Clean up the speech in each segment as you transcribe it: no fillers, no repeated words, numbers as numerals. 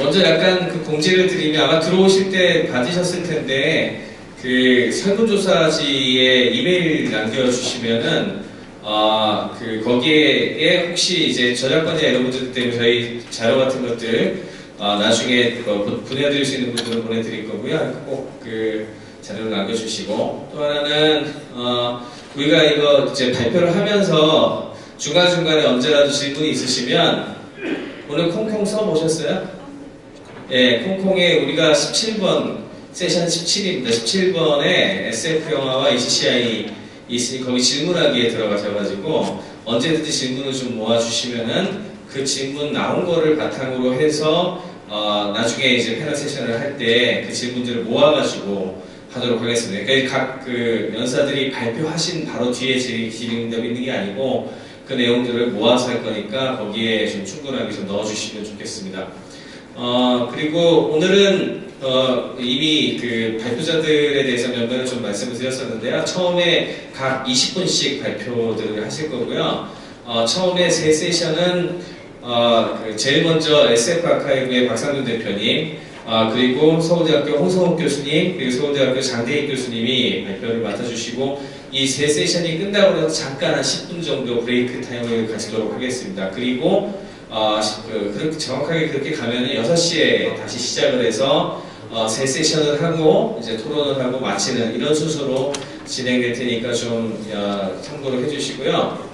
먼저 약간 그 공지를 드리면 아마 들어오실 때 받으셨을 텐데 그 설문조사지에 이메일 남겨주시면은 거기에 혹시 이제 저작권자 여러분들 때문에 저희 자료 같은 것들 나중에 보내드릴 수 있는 분들은 보내드릴 거고요. 꼭 그 자료를 남겨주시고, 또 하나는 우리가 이거 이제 발표를 하면서 중간중간에 언제라도 질문이 있으시면 오늘 콩콩 써보셨어요? 예, 콩콩에 우리가 17번 세션 17입니다. 17번에 SF 영화와 ECCI 있으니 거기 질문하기에 들어가셔가지고 언제든지 질문을 좀 모아주시면은 그 질문 나온 거를 바탕으로 해서 나중에 이제 패널 세션을 할 때 그 질문들을 모아가지고 하도록 하겠습니다. 그러니까 각 그 연사들이 발표하신 바로 뒤에 질의응답이 있는 게 아니고 그 내용들을 모아서 할 거니까 거기에 좀 충분하게 좀 넣어주시면 좋겠습니다. 그리고 오늘은 이미 그 발표자들에 대해서 몇 번을 좀 말씀을 드렸었는데요. 처음에 각 20분씩 발표들을 하실 거고요. 처음에 세 세션은 제일 먼저 SF 아카이브의 박상준 대표님, 그리고 서울대학교 홍성욱 교수님, 그리고 서울대학교 장대익 교수님이 발표를 맡아주시고, 이 세 세션이 끝나고 나서 잠깐 한 10분 정도 브레이크 타임을 가지도록 하겠습니다. 그리고 정확하게 그렇게 가면은 6시에 다시 시작을 해서 세 세션을 하고 이제 토론을 하고 마치는 이런 순서로 진행될 테니까 좀 참고를 해주시고요.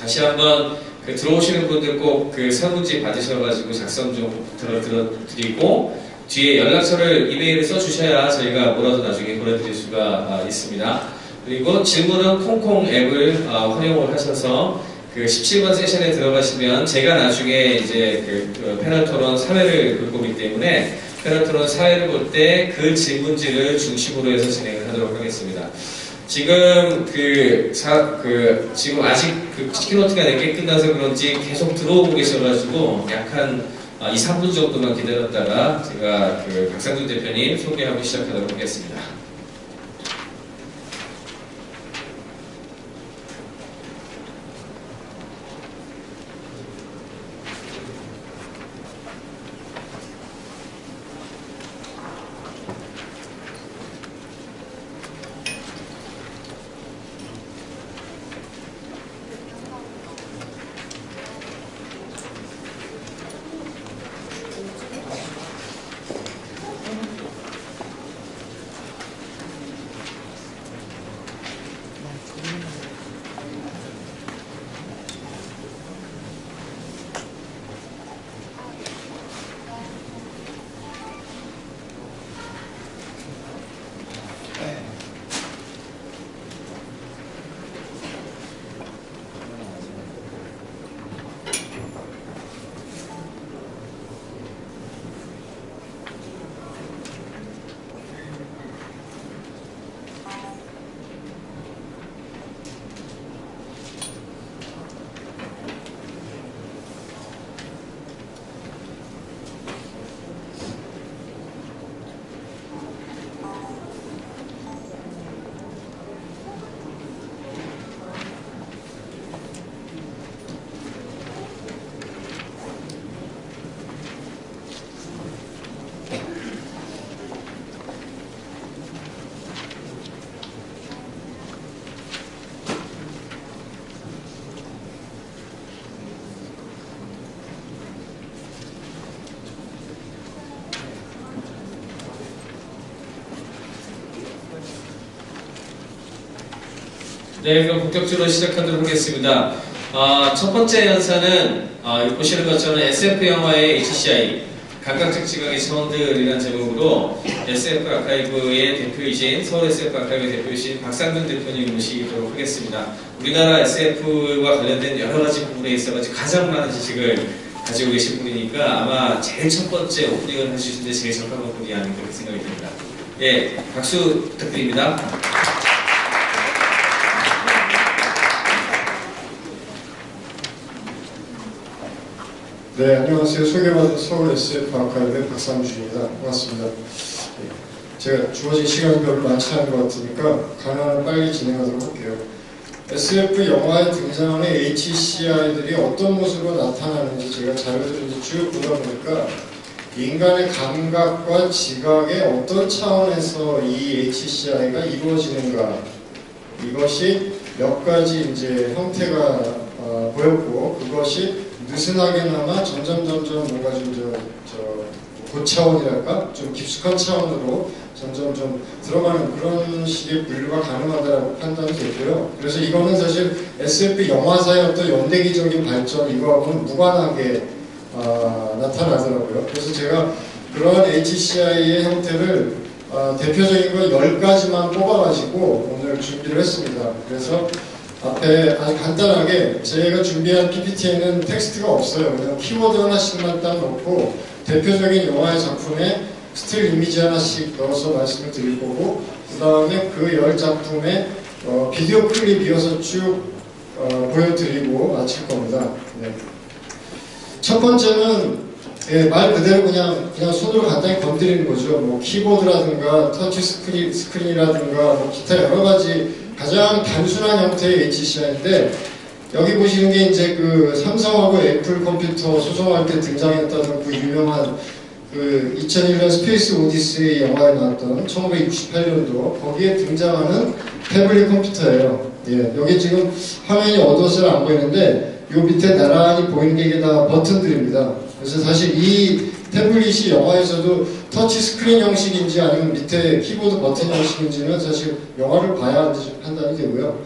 다시 한번 들어오시는 분들 꼭 그 설문지 받으셔가지고 작성 좀 들어드리고 뒤에 연락처를 이메일을 써주셔야 저희가 뭐라도 나중에 보내드릴 수가 있습니다. 그리고 질문은 콩콩 앱을 활용을 하셔서 그 17번 세션에 들어가시면 제가 나중에 이제 그 패널 토론 4회를 볼 거기 때문에 패널 토론 4회를 볼 때 그 질문지를 중심으로 해서 진행을 하도록 하겠습니다. 지금 지금 아직 그 키노트가 늦게 끝나서 그런지 계속 들어오고 계셔가지고 약간 2, 3분 정도만 기다렸다가 제가 그 박상준 대표님 소개하고 시작하도록 하겠습니다. 네, 그럼 본격적으로 시작하도록 하겠습니다. 첫 번째 연사는 보시는 것처럼 SF 영화의 HCI 감각적 지각의 차원들이라는 제목으로 SF 아카이브의 대표이신 서울 SF 아카이브 대표이신 박상준 대표님 모시도록 하겠습니다. 우리나라 SF와 관련된 여러 가지 부분에 있어가지고 가장 많은 지식을 가지고 계신 분이니까 아마 제일 첫 번째 오프닝을 해주시는데 제일 적합한 분이 아닌가 그렇게 생각이 듭니다. 예, 박수 부탁드립니다. 네, 안녕하세요. 소개받은 서울 SF 아카이브의 박상준입니다. 반갑습니다. 제가 주어진 시간이 별로 많지 않은 것 같으니까 가능한 빨리 진행하도록 할게요. SF 영화에 등장하는 HCI들이 어떤 모습으로 나타나는지 제가 자료들을 쭉 보다 보니까 인간의 감각과 지각의 어떤 차원에서 이 HCI가 이루어지는가, 이것이 몇 가지 이제 형태가 보였고, 그것이 느슨하게나마 점점 뭔가 좀 고차원이랄까, 좀 깊숙한 차원으로 점점 좀 들어가는 그런 식의 분류가 가능하다고 판단이 됐고요. 그래서 이거는 사실 SF 영화사의 어떤 연대기적인 발전, 이거하고는 무관하게 나타나더라고요. 그래서 제가 그러한 HCI의 형태를 대표적인 거 10가지만 뽑아가지고 오늘 준비를 했습니다. 그래서 앞에 아주 간단하게 제가 준비한 PPT에는 텍스트가 없어요. 그냥 키워드 하나씩만 딱 넣고 대표적인 영화의 작품에 스틸 이미지 하나씩 넣어서 말씀을 드릴 거고, 그 다음에 그 10작품에 비디오 클립 이어서 쭉 보여드리고 마칠 겁니다. 네. 첫 번째는 말 그대로 그냥 손으로 간단히 건드리는 거죠. 뭐 키보드라든가 터치 스크린이라든가 뭐 기타 여러 가지 가장 단순한 형태의 HCI인데, 여기 보시는 게 이제 그 삼성하고 애플 컴퓨터 소송할 때 등장했던 그 유명한 그 2001년 스페이스 오디세이 영화에 나왔던 1968년도 거기에 등장하는 태블릿 컴퓨터예요. 예, 여기 지금 화면이 어두워서 안 보이는데 요 밑에 나란히 보이는 게 이게 다 버튼들입니다. 그래서 사실 이 태블릿이 영화에서도 터치 스크린 형식인지 아니면 밑에 키보드 버튼 형식인지는 사실 영화를 봐야 판단이 되고요.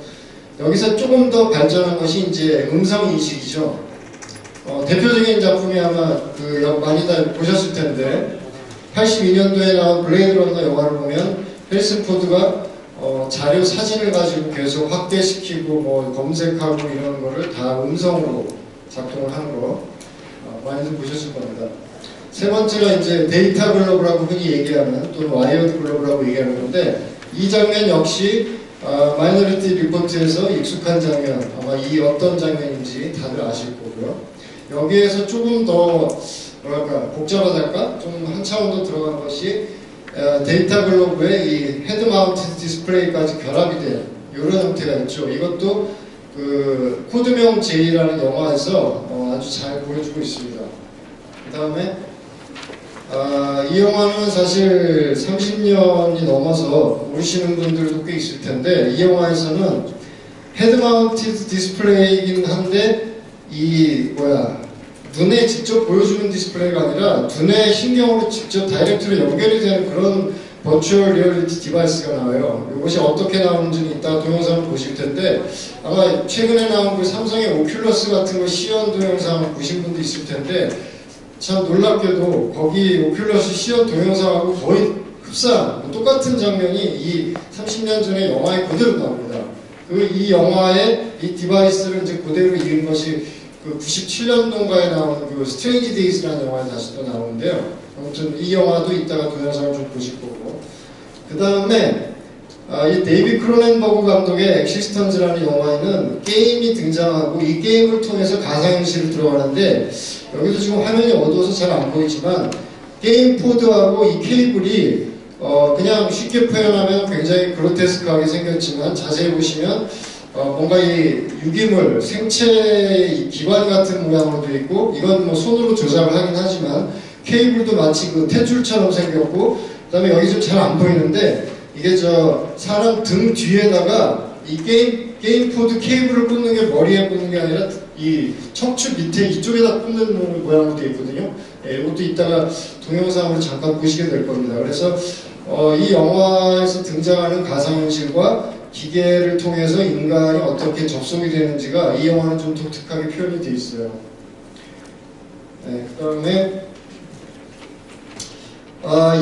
여기서 조금 더 발전한 것이 이제 음성 인식이죠. 대표적인 작품이 아마 많이 다 보셨을 텐데 82년도에 나온 블레이드 러너 영화를 보면 해리슨 포드가 자료 사진을 가지고 계속 확대시키고 뭐 검색하고 이런 거를 다 음성으로 작동을 하는 거 많이들 보셨을 겁니다. 세 번째가 이제 데이터 글러브라고 흔히 얘기하는, 또는 와이어드 글러브라고 얘기하는 건데, 이 장면 역시 마이너리티 리포트에서 익숙한 장면, 아마 이 어떤 장면인지 다들 아실 거고요. 여기에서 조금 더 뭐랄까 복잡하달까? 좀 한 차원 더 들어간 것이 데이터 글러브의 이 헤드 마운트 디스플레이까지 결합이 된 이런 형태가 있죠. 이것도 그 코드명 J라는 영화에서 아주 잘 보여주고 있습니다. 그 다음에 이 영화는 사실 30년이 넘어서 모르시는 분들도 꽤 있을 텐데, 이 영화에서는 헤드 마운티드 디스플레이이긴 한데 눈에 직접 보여주는 디스플레이가 아니라 두뇌 신경으로 직접 다이렉트로 연결이 되는 그런 버추얼 리얼리티 디바이스가 나와요. 이것이 어떻게 나오는지는 이따 동영상을 보실 텐데, 아마 최근에 나온 그 삼성의 오큘러스 같은 거 시연 동영상 보신 분도 있을 텐데, 참 놀랍게도 거기 오큘러스 시연 동영상하고 거의 흡사한 똑같은 장면이 이 30년 전의 영화에 그대로 나옵니다. 이 영화의 이 디바이스를 이제 그대로 이은 것이 그 97년도인가에 나오는 그 스트레인지 데이즈라는 영화에 다시 또 나오는데요. 아무튼 이 영화도 이따가 동영상을 좀 보실 거고, 그 다음에 이 데이비 크로넨버그 감독의 엑시스턴즈라는 영화에는 게임이 등장하고 이 게임을 통해서 가상현실을 들어가는데, 여기도 지금 화면이 어두워서 잘 안 보이지만 게임 포드하고 이 케이블이 그냥 쉽게 표현하면 굉장히 그로테스크하게 생겼지만 자세히 보시면 뭔가 이 유기물, 생체 기관 같은 모양으로 되어 있고, 이건 뭐 손으로 조작을 하긴 하지만 케이블도 마치 그 탯줄처럼 생겼고, 그 다음에 여기 좀 잘 안 보이는데 이게 사람 등 뒤에다가 이 게임 포드 케이블을 꽂는 게 머리에 꽂는 게 아니라 이 척추 밑에 이쪽에다 꽂는 모양으로 되어 있거든요. 이것도 이따가 동영상으로 잠깐 보시게 될 겁니다. 그래서 이 영화에서 등장하는 가상현실과 기계를 통해서 인간이 어떻게 접속이 되는지가 이 영화는 좀 독특하게 표현이 되어 있어요. 그 다음에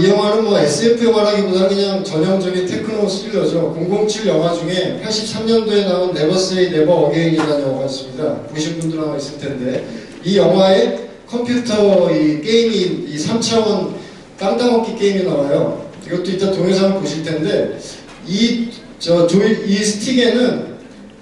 이 영화는 뭐 SF 영화라기보다는 그냥 전형적인 테크노 스릴러죠. 007 영화 중에 83년도에 나온 Never Say Never Again이라는 영화가 있습니다. 보신 분들 아마 있을 텐데, 이 영화에 컴퓨터 이 게임이 이 3차원 땅따먹기 게임이 나와요. 이것도 이따 동영상을 보실 텐데, 이 스틱에는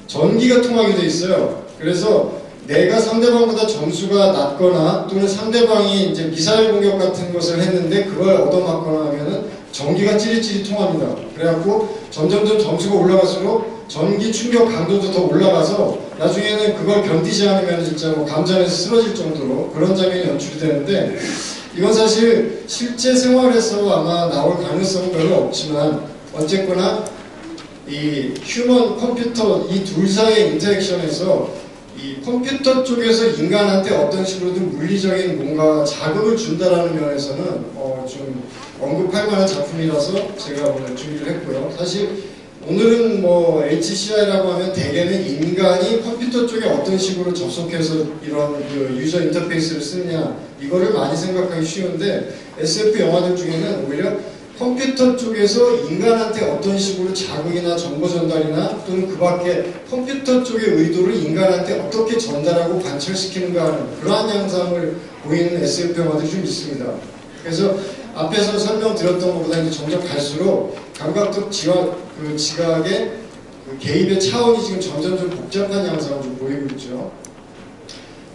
전기가 통하게 돼 있어요. 그래서 내가 상대방보다 점수가 낮거나 또는 상대방이 이제 미사일 공격 같은 것을 했는데 그걸 얻어맞거나 하면은 전기가 찌릿찌릿 통합니다. 그래갖고 점점점 점수가 올라갈수록 전기 충격 강도도 더 올라가서 나중에는 그걸 견디지 않으면 진짜 뭐 감전에서 쓰러질 정도로 그런 장면이 연출이 되는데, 이건 사실 실제 생활에서 아마 나올 가능성은 별로 없지만 어쨌거나 이 휴먼 컴퓨터 이 둘 사이의 인터랙션에서 이 컴퓨터 쪽에서 인간한테 어떤 식으로든 물리적인 뭔가 자극을 준다라는 면에서는 좀 언급할 만한 작품이라서 제가 오늘 준비를 했고요. 사실 오늘은 뭐 HCI라고 하면 대개는 인간이 컴퓨터 쪽에 어떤 식으로 접속해서 이런 그 유저 인터페이스를 쓰느냐 이거를 많이 생각하기 쉬운데 SF 영화들 중에는 오히려 컴퓨터 쪽에서 인간한테 어떤 식으로 자극이나 정보 전달이나 또는 그 밖에 컴퓨터 쪽의 의도를 인간한테 어떻게 전달하고 관철시키는가 하는 그러한 양상을 보이는 SF 영화들이 좀 있습니다. 그래서 앞에서 설명드렸던 것보다 이제 점점 갈수록 감각적 지각의 그 개입의 차원이 지금 점점 좀 복잡한 양상을 좀 보이고 있죠.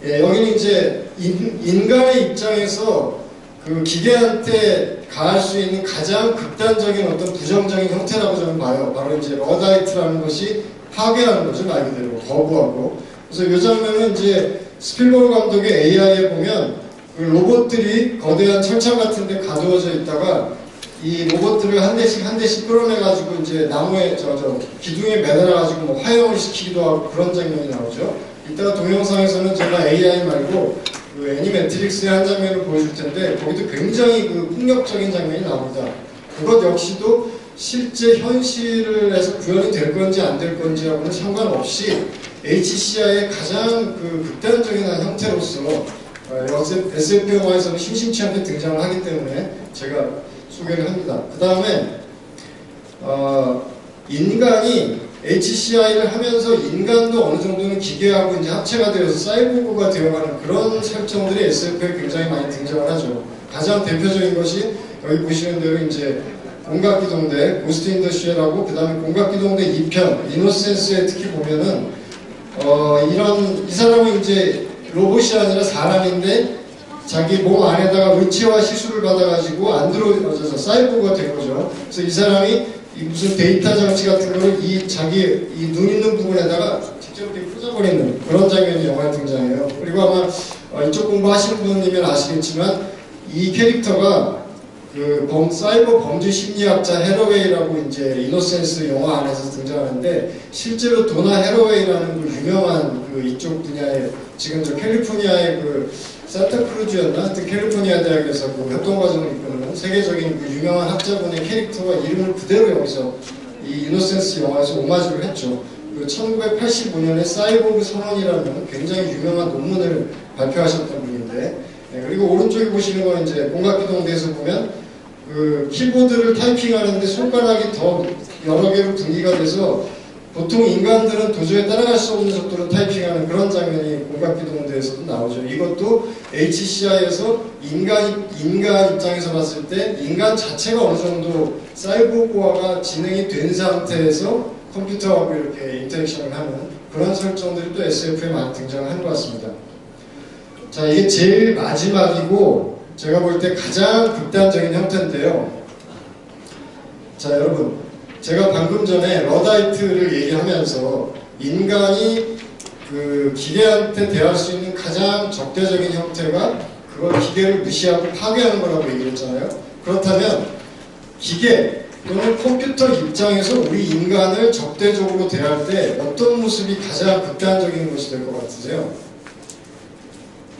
예, 여기는 이제 인간의 입장에서 그 기계한테 가할 수 있는 가장 극단적인 어떤 부정적인 형태라고 저는 봐요. 바로 이제 러다이트라는 것이 파괴하는 거죠, 말 그대로 거부하고. 그래서 이 장면은 이제 스필버그 감독의 AI에 보면 그 로봇들이 거대한 철창 같은 데 가두어져 있다가 이 로봇들을 한 대씩 끌어내가지고 이제 나무에 기둥에 매달아가지고 뭐 화형을 시키기도 하고 그런 장면이 나오죠. 이따가 동영상에서는 제가 AI 말고 그 애니매트릭스의 한 장면을 보여줄 텐데 거기도 굉장히 그 폭력적인 장면이 나옵니다. 그것 역시도 실제 현실을 해서 구현이 될 건지 안 될 건지하고는 상관없이 HCI의 가장 그 극단적인 한 형태로서 SF 영화에서는 심심치 않게 등장을 하기 때문에 제가 소개를 합니다. 그 다음에 인간이 HCI를 하면서 인간도 어느 정도는 기계하고 이제 합체가 되어서 사이보그가 되어가는 그런 설정들이 SF에 굉장히 많이 등장을 하죠. 가장 대표적인 것이 여기 보시는 대로 이제 공각기동대, 고스트 인 더 쉘하고 그 다음에 공각기동대 2편, 이노센스에 특히 보면은 이 사람은 이제 로봇이 아니라 사람인데 자기 몸 안에다가 의체화 시술을 받아가지고 사이보그가 된 거죠. 그래서 이 사람이 무슨 데이터 장치 같은 거를 자기 눈 있는 부분에다가 직접 이렇게 꽂아버리는 그런 장면이 영화에 등장해요. 그리고 아마 이쪽 공부하시는 분이면 아시겠지만 이 캐릭터가 그 사이버 범죄 심리학자 해러웨이라고 이제 이노센스 영화 안에서 등장하는데 실제로 도나 해러웨이라는 그 유명한 그 이쪽 분야의 지금 저 캘리포니아의 그 산타크루즈였나? 하여튼 캘리포니아 대학에서 그 협동과정을 이끄는 세계적인 그 유명한 학자분의 캐릭터와 이름을 그대로 여기서 이 이노센스 영화에서 오마주를 했죠. 그 1985년에 사이보그 선언이라는 굉장히 유명한 논문을 발표하셨던 분인데 그리고 오른쪽에 보시는 건 이제 공각기동대에서 보면 그 키보드를 타이핑하는데 손가락이 더 여러 개로 분기가 돼서 보통 인간들은 도저히 따라갈 수 없는 속도로 타이핑하는 그런 장면이 공각기동대에서도 나오죠. 이것도 HCI에서 인간 입장에서 봤을 때 인간 자체가 어느 정도 사이보그화가 진행이 된 상태에서 컴퓨터하고 이렇게 인터랙션을 하는 그런 설정들이 또 SF에 많이 등장을 한 것 같습니다. 자, 이게 제일 마지막이고 제가 볼 때 가장 극단적인 형태인데요. 자, 여러분, 제가 방금 전에 러다이트를 얘기하면서 인간이 그 기계한테 대할 수 있는 가장 적대적인 형태가 그걸 기계를 무시하고 파괴하는 거라고 얘기했잖아요. 그렇다면 기계 또는 컴퓨터 입장에서 우리 인간을 적대적으로 대할 때 어떤 모습이 가장 극단적인 것이 될 것 같으세요?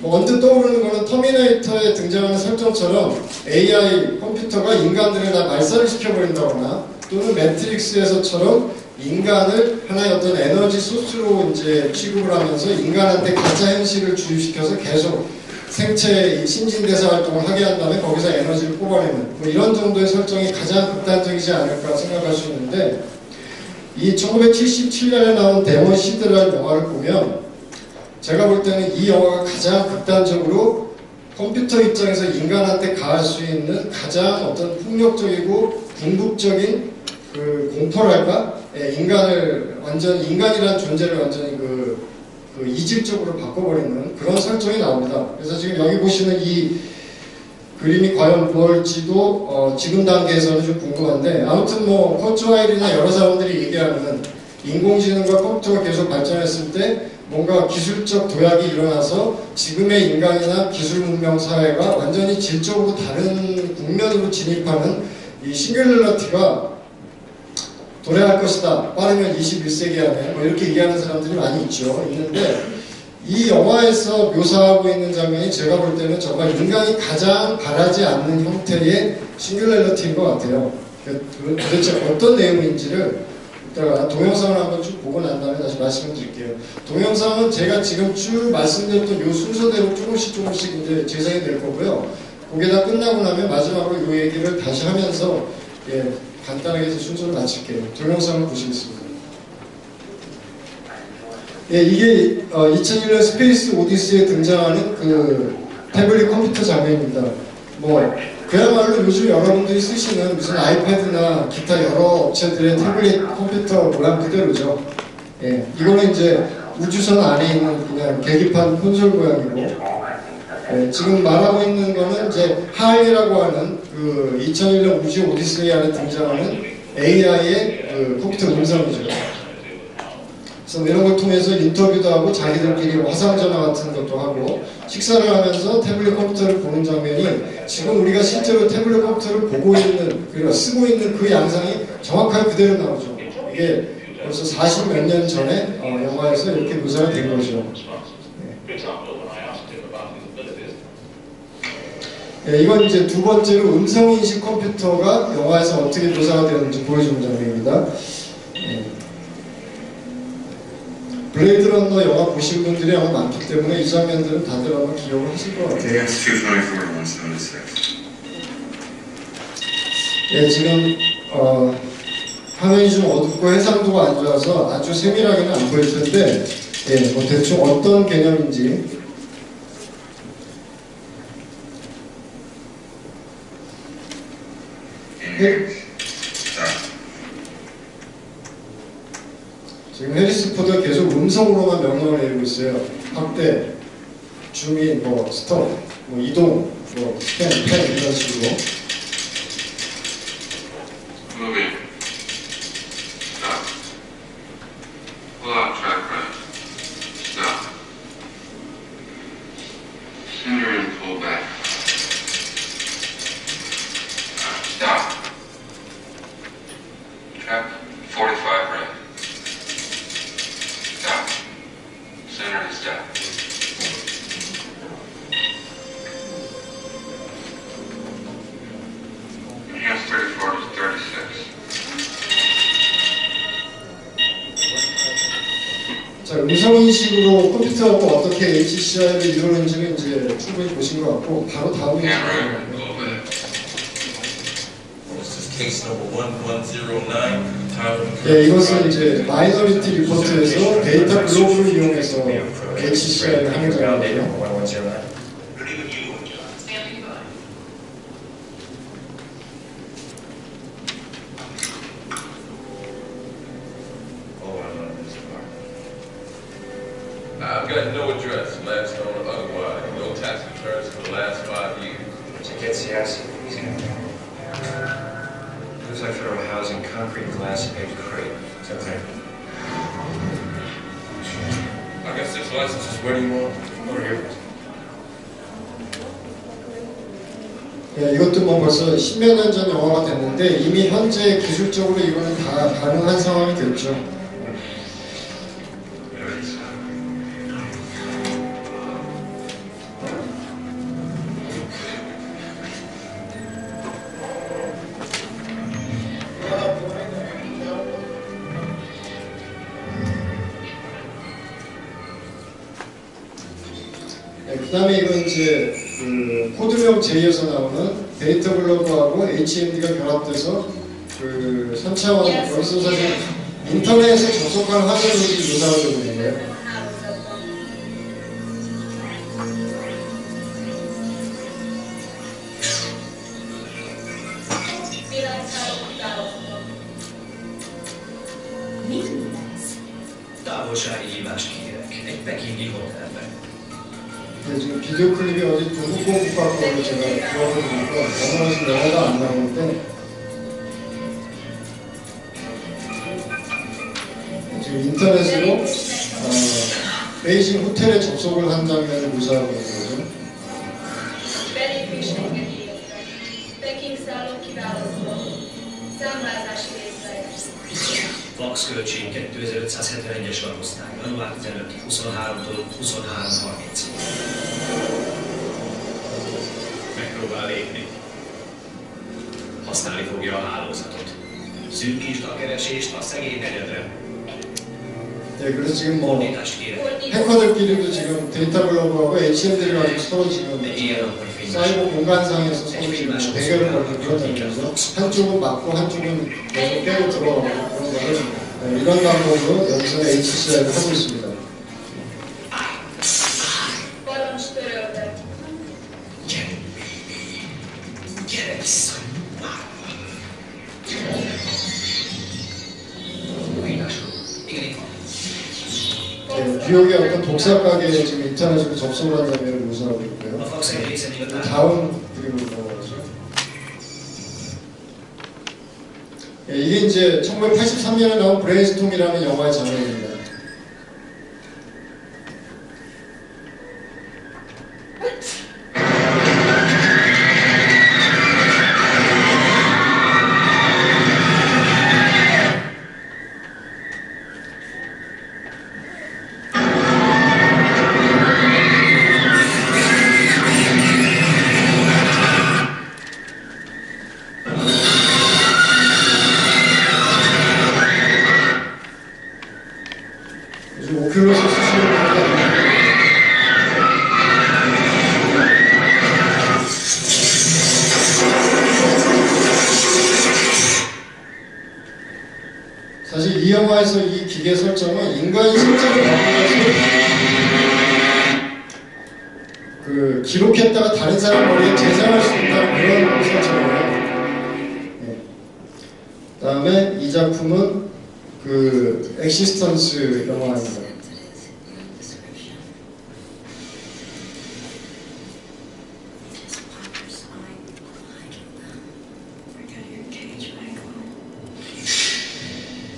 언뜻 떠오르는 거는 터미네이터에 등장하는 설정처럼 AI 컴퓨터가 인간들을 다 말살을 시켜버린다거나 또는 매트릭스에서처럼 인간을 하나의 어떤 에너지 소스로 이제 취급을 하면서 인간한테 가짜 현실을 주입시켜서 계속 생체 신진대사 활동을 하게 한 다음에 거기서 에너지를 뽑아내는 뭐 이런 정도의 설정이 가장 극단적이지 않을까 생각할 수 있는데 이 1977년에 나온 데몬 시드라는 영화를 보면 제가 볼 때는 이 영화가 가장 극단적으로 컴퓨터 입장에서 인간한테 가할 수 있는 가장 어떤 폭력적이고 궁극적인 그 공포랄까? 인간이라는 존재를 완전히 이질적으로 바꿔버리는 그런 설정이 나옵니다. 그래서 지금 여기 보시는 이 그림이 과연 뭘지도 지금 단계에서는 좀 궁금한데 아무튼 뭐 코츠와일이나 여러 사람들이 얘기하는 인공지능과 컴퓨터가 계속 발전했을 때 뭔가 기술적 도약이 일어나서 지금의 인간이나 기술 문명 사회가 완전히 질적으로 다른 국면으로 진입하는 이 싱귤러리티가 도래할 것이다. 빠르면 21세기 안에 뭐 이렇게 얘기하는 사람들이 많이 있는데 이 영화에서 묘사하고 있는 장면이 제가 볼 때는 정말 인간이 가장 바라지 않는 형태의 싱귤러리티인 것 같아요. 도대체 어떤 내용인지를 이따가 동영상을 한번 쭉 보고 난 다음에 다시 말씀을 드릴게요. 동영상은 제가 지금 쭉 말씀드렸던 이 순서대로 조금씩 이제 재생이 될 거고요. 그게 다 끝나고 나면 마지막으로 이 얘기를 다시 하면서 간단하게 순서를 마칠게요. 동영상을 보시겠습니다. 이게 2001년 스페이스 오디세이에 등장하는 그 태블릿 컴퓨터 장면입니다. 그야말로 요즘 여러분들이 쓰시는 무슨 아이패드나 기타 여러 업체들의 태블릿 컴퓨터 모양 그대로죠. 이거는 이제 우주선 안에 있는 그냥 계기판 콘솔 모양이고, 지금 말하고 있는 거는 이제 하이라고 하는 그 2001년 우주 오디세이 안에 등장하는 AI의 그 컴퓨터 음성이죠. 그래서 이런 걸 통해서 인터뷰도 하고 자기들끼리 화상전화 같은 것도 하고 식사를 하면서 태블릿 컴퓨터를 보는 장면이 지금 우리가 실제로 태블릿 컴퓨터를 보고 있는, 그리고 쓰고 있는 그 양상이 정확하게 그대로 나오죠. 이게 벌써 40몇 년 전에 영화에서 이렇게 묘사가 된 거죠. 이건 이제 두 번째로 음성인식 컴퓨터가 영화에서 어떻게 묘사가 되는지 보여주는 장면입니다. 블레이드 런너 영화 보신 분들이 아마 많기 때문에 이 장면들은 다들 아마 기억을 하실 것 같아요. 지금 화면이 좀 어둡고 해상도가 안 좋아서 아주 세밀하게는 안 보일 텐데, 대충 어떤 개념인지. 지금 해리스 포드가 계속 음성으로만 명령을 내리고 있어요. 확대, 줌인, 스톱, 이동, 스캔, 펜 이런 식으로. 자, 음성인식으로 컴퓨터하고 어떻게 HCI를 이루는지는 이제 충분히 보신 것 같고, 바로 다음에 이것은 이제 마이너리티 리포트에서 데이터 글로브를 이용해서 HCI를 하는 장면이에요. I've got no address, last known or otherwise, no tax returns for the last 5 years. To get CIC, he's gonna looks like federal housing, concrete, glass, egg crate. Is that right? I got 6 licenses. Where do you want? Over here. 이것도 벌써 10몇 년 전 영화가 됐는데 이미 현재 기술적으로 이거는 다 가능한 상황이 됐죠. 그 다음에 이건 이제 그 코드명 J에서 나오는 데이터 글러브하고 HMD가 결합돼서 그 3차원, 여기서 사실 인터넷에 접속한 화면으로 묘사가 되고 있는 거예요. 지금 비디오 클립이 어디 도구공국 갖고 제가 들어보니까 원하는 영화가 안 나오는데 지금 인터넷으로 베이징 호텔에 접속을 한 장면을 묘사하고 있는 거죠. Belépésnek megérte. Peking szálló kiválasztva. Számlázási részlet. Fox költség 2571-es lakosztály, január 15 23-tól 23:30. Megpróbál lépni. Használni fogja a hálózatot. Szűkítsd a keresést a szegény negyedre. 네, 그래서 지금 뭐 Fordítást kérek. 해커들끼리도 지금 데이터 글로브하고 HM들이 가지고 서로 지금 De ilyen akkor 사이버 공간상에서 서로 지금 대결을 벌이고 그러다는 거죠. 한쪽은 맞고 한쪽은 계속 깨고 들어가고 그런 거를 이런 방법으로 여기서 HCI를 하고 있습니다. Parancs töröltek. Gyere vissza! Újításról. Igen, itt van. 네, 뉴욕의 어떤 독사 가게에 지금 인터넷으로 접속을 한 장면을 묘사하고 A 있고요. Fox egy része miatt 다음 그림으로 넘어가죠. 예, 이게 이제 1983년에 나온 브레인스톰이라는 영화의 장면입니다. 요즘 오큘러스 수술을 받았는데 사실 이 영화에서 이 기계 설정은 인간이 실제로 바꾸면서 그 기록했다가 다른 사람 머리에 재생할 수 있다는 그런 설정이에요. 네. 그다음에 이 작품은 그 엑시스턴스 영화입니다.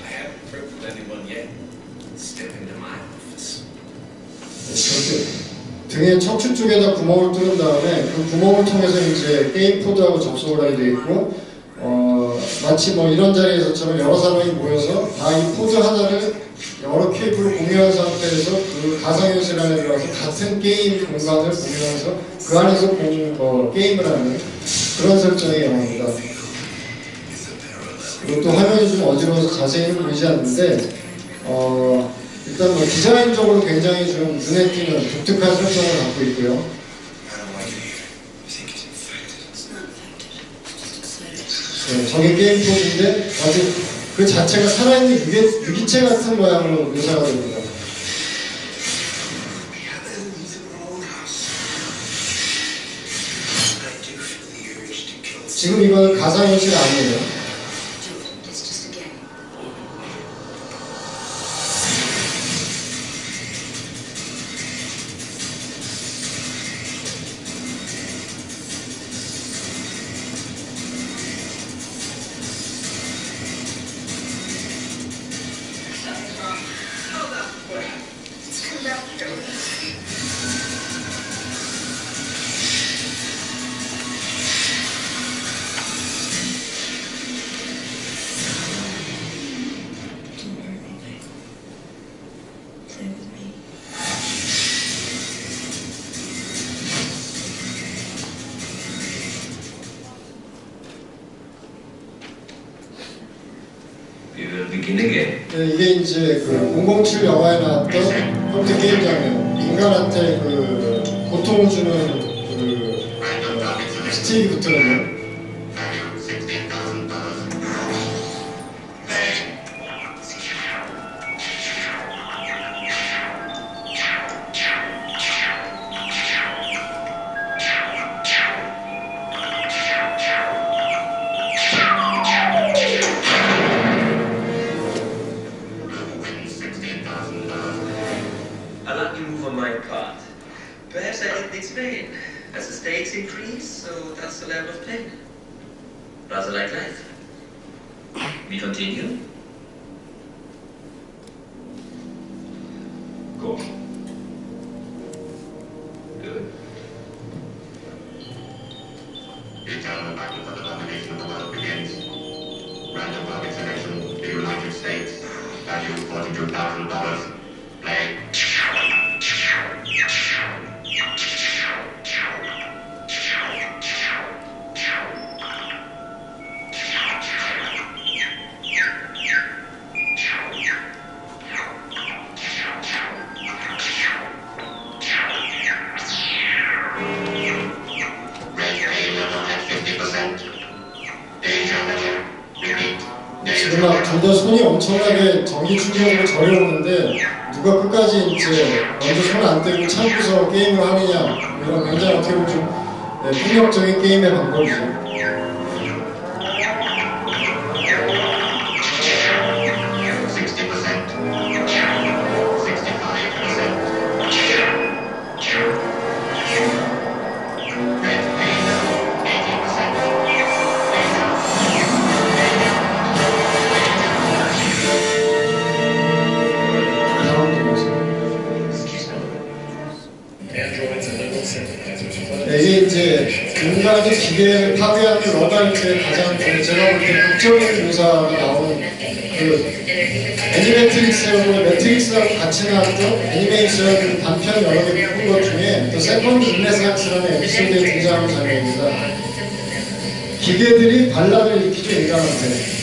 I haven't crippled anyone yet. Step into my office. 이렇게 등에 척추 쪽에다 구멍을 뚫은 다음에 그 구멍을 통해서 이제 게임 코드하고 접속을 하게 되어 있고 마치 뭐 이런 자리에서처럼 여러 사람이 모여서 다 이 코드 하나를 여러 케이블을 공유한 상태에서 그 가상현실 안에 들어가서 같은 게임 공간을 공유하면서 그 안에서 게임을 하는 그런 설정의 영화입니다. 그리고 또 화면이 좀 어지러워서 자세히는 보이지 않는데 일단 뭐 디자인적으로 굉장히 좀 눈에 띄는 독특한 설정을 갖고 있고요. 네, 저게 게임 코드인데 아주 그 자체가 살아있는 유기체 같은 모양으로 묘사가 됩니다. 지금 이거는 가상현실 아니에요. We will begin again. 네, 이게 이제 그 007 영화에 나왔던 컴퓨터 게임 장면, 인간한테 그 고통을 주는 그 스틱이 붙거든요. A lucky move on my part. Perhaps I didn't explain. As the stakes increase, so does the level of pain. Rather like life. We continue? Go. Random public selection, the United States. Value $42,000. Play. 지금 막 둘 다 손이 엄청나게 전기 충격으로 저려오는데 누가 끝까지 이제 먼저 손 안 떼고 참고서 게임을 하느냐, 이런 굉장히 어떻게 보면 좀 폭력적인 게임의 방법이죠. 이게 이제 인간이 기계를 파괴하는 러다일 때 가장 제가 볼 때 극적인 묘사가 나오는 그 애니매트릭스하고 매트릭스하고 같이 나왔던 애니메이션 단편 여러 개 묶은 것 중에 또 세컨드 르네상스라는 에피소드에 등장하는 장면입니다. 기계들이 반란을 일으키죠, 인간한테.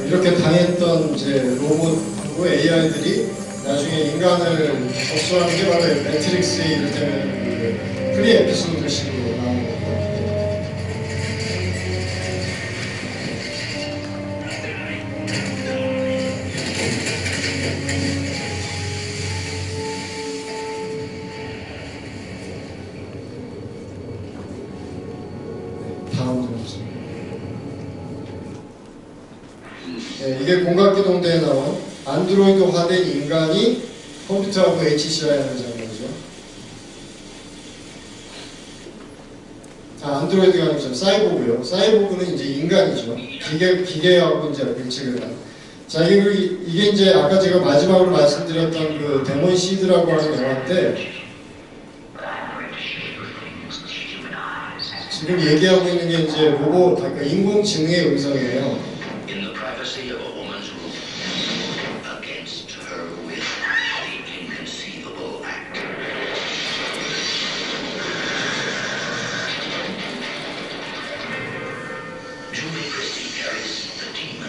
이렇게 당했던 이제 로봇하고 AI들이 나중에 인간을 접수하는 게 바로 매트릭스의 이를테면 프리 에피소드식으로 나오는 거고. 다음 점수. 네, 이게 공각기동대에 나온 안드로이드화된 인간이 컴퓨터하고 HCI하는 장면이죠. 안드로이드가 아니죠. 사이보그요. 사이보그는 이제 인간이죠. 기계하고 이제 일체를 한. 자, 이게 이제 아까 제가 마지막으로 말씀드렸던 그 데몬 시드라고 하는 영화인데 지금 얘기하고 있는 게 이제 로봇, 그러니까 인공지능의 음성이에요.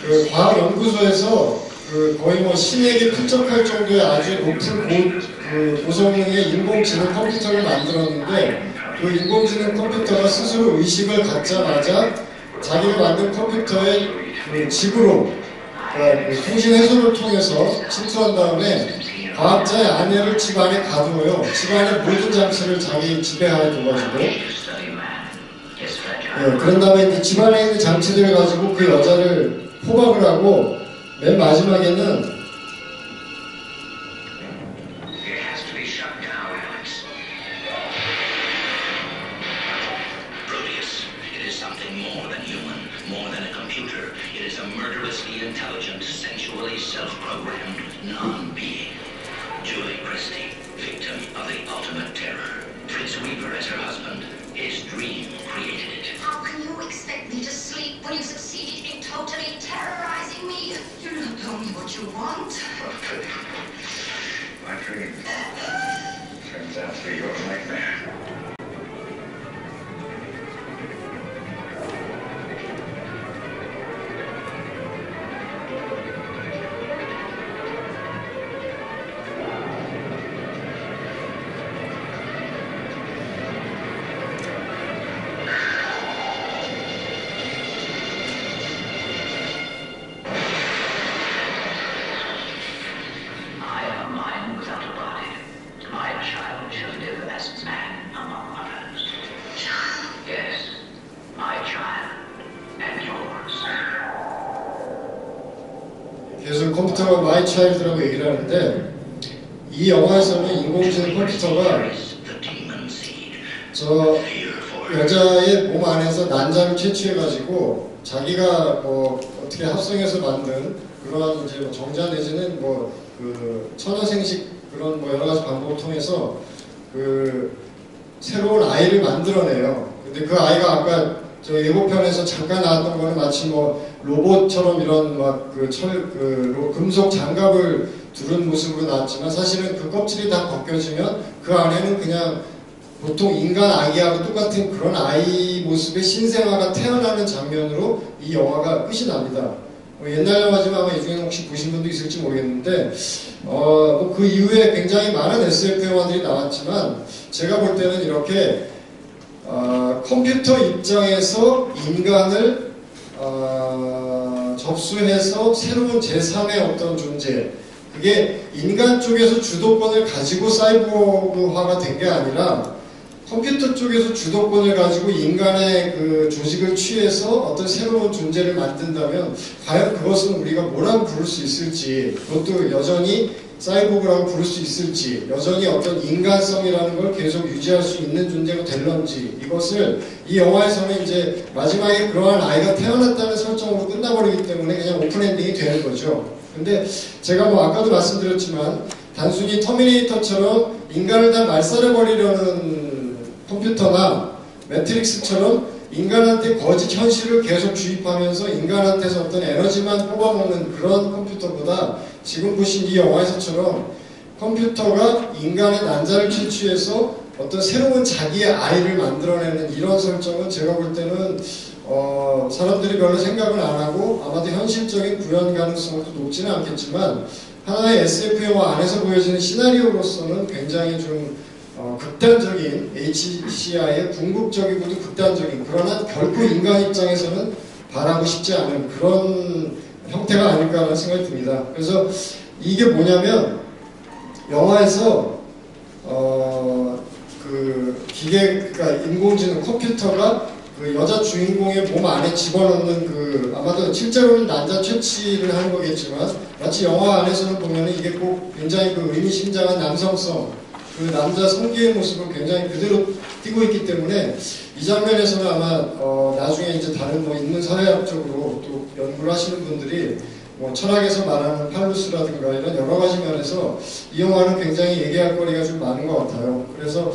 그 과학연구소에서 그 거의 뭐 신에게 필적할 정도의 아주 높은 고성능의 인공지능 컴퓨터를 만들었는데 그 인공지능 컴퓨터가 스스로 의식을 갖자마자 자기가 만든 컴퓨터의 그 집으로 그 통신 해소를 통해서 침투한 다음에 과학자의 아내를 집 안에 가두어요. 집 안의 모든 장치를 자기 지배하에 둬가지고 그런 다음에 이제 집 안에 있는 장치들을 가지고 그 여자를 포박을 하고 맨 마지막에는 Julie Christie, victim of the ultimate terror. Prince Weaver as her husband. His dream created it. How can you expect me to sleep when you succeeded in totally terrorizing me? You're not telling me what you want. My dream turns out to be your nightmare. 계속 컴퓨터가 마이 차일드라고 얘기를 하는데 이 영화에서는 인공지능 컴퓨터가 저 여자의 몸 안에서 난자를 채취해가지고 자기가 뭐 어떻게 합성해서 만든 그러한 이제 뭐 정자 내지는 뭐 그 천여생식 그런 뭐 여러 가지 방법을 통해서 그 새로운 아이를 만들어내요. 근데 그 아이가 아까 저 예고편에서 잠깐 나왔던 거는 마치 뭐 로봇처럼 이런 막 그 금속 장갑을 두른 모습으로 나왔지만 사실은 그 껍질이 다 벗겨지면 그 안에는 그냥 보통 인간 아기하고 똑같은 그런 아이 모습의 신생아가 태어나는 장면으로 이 영화가 끝이 납니다. 옛날 영화지만 아마 이 중에 혹시 보신 분도 있을지 모르겠는데 그 이후에 굉장히 많은 SF 영화들이 나왔지만 제가 볼 때는 이렇게 컴퓨터 입장에서 인간을 접수해서 새로운 제3의 어떤 존재 그게 인간 쪽에서 주도권을 가지고 사이보그화가 된 게 아니라 컴퓨터 쪽에서 주도권을 가지고 인간의 그 조직을 취해서 어떤 새로운 존재를 만든다면 과연 그것은 우리가 뭐라고 부를 수 있을지 그것도 여전히 사이보그라고 부를 수 있을지 여전히 어떤 인간성이라는 걸 계속 유지할 수 있는 존재가 될런지 이것을 이 영화에서는 이제 마지막에 그러한 아이가 태어났다는 설정으로 끝나버리기 때문에 그냥 오픈엔딩이 되는 거죠. 근데 제가 뭐 아까도 말씀드렸지만 단순히 터미네이터처럼 인간을 다 말살해버리려는 컴퓨터나 매트릭스처럼 인간한테 거짓 현실을 계속 주입하면서 인간한테서 어떤 에너지만 뽑아먹는 그런 컴퓨터보다 지금 보신 이 영화에서처럼 컴퓨터가 인간의 난자를 채취해서 어떤 새로운 자기의 아이를 만들어내는 이런 설정은 제가 볼 때는 사람들이 별로 생각을 안 하고 아마도 현실적인 구현 가능성도 높지는 않겠지만 하나의 SF 영화 안에서 보여지는 시나리오로서는 굉장히 좀 극단적인 HCI의 궁극적이고도 극단적인 그러나 결코 인간 입장에서는 바라고 싶지 않은 그런 형태가 아닐까라는 생각이 듭니다. 그래서 이게 뭐냐면 영화에서 그러니까 인공지능 컴퓨터가 그 여자 주인공의 몸 안에 집어넣는 그 아마도 실제로는 난자 채취를 하는 거겠지만 마치 영화 안에서는 보면 이게 꼭 굉장히 그 의미심장한 남성성 그 남자 성기의 모습을 굉장히 그대로 띄고 있기 때문에 이 장면에서는 아마 나중에 이제 다른 뭐 인문사회학적으로 또 연구를 하시는 분들이 뭐 철학에서 말하는 팔루스라든가 이런 여러 가지 면에서 이 영화는 굉장히 얘기할 거리가 좀 많은 것 같아요. 그래서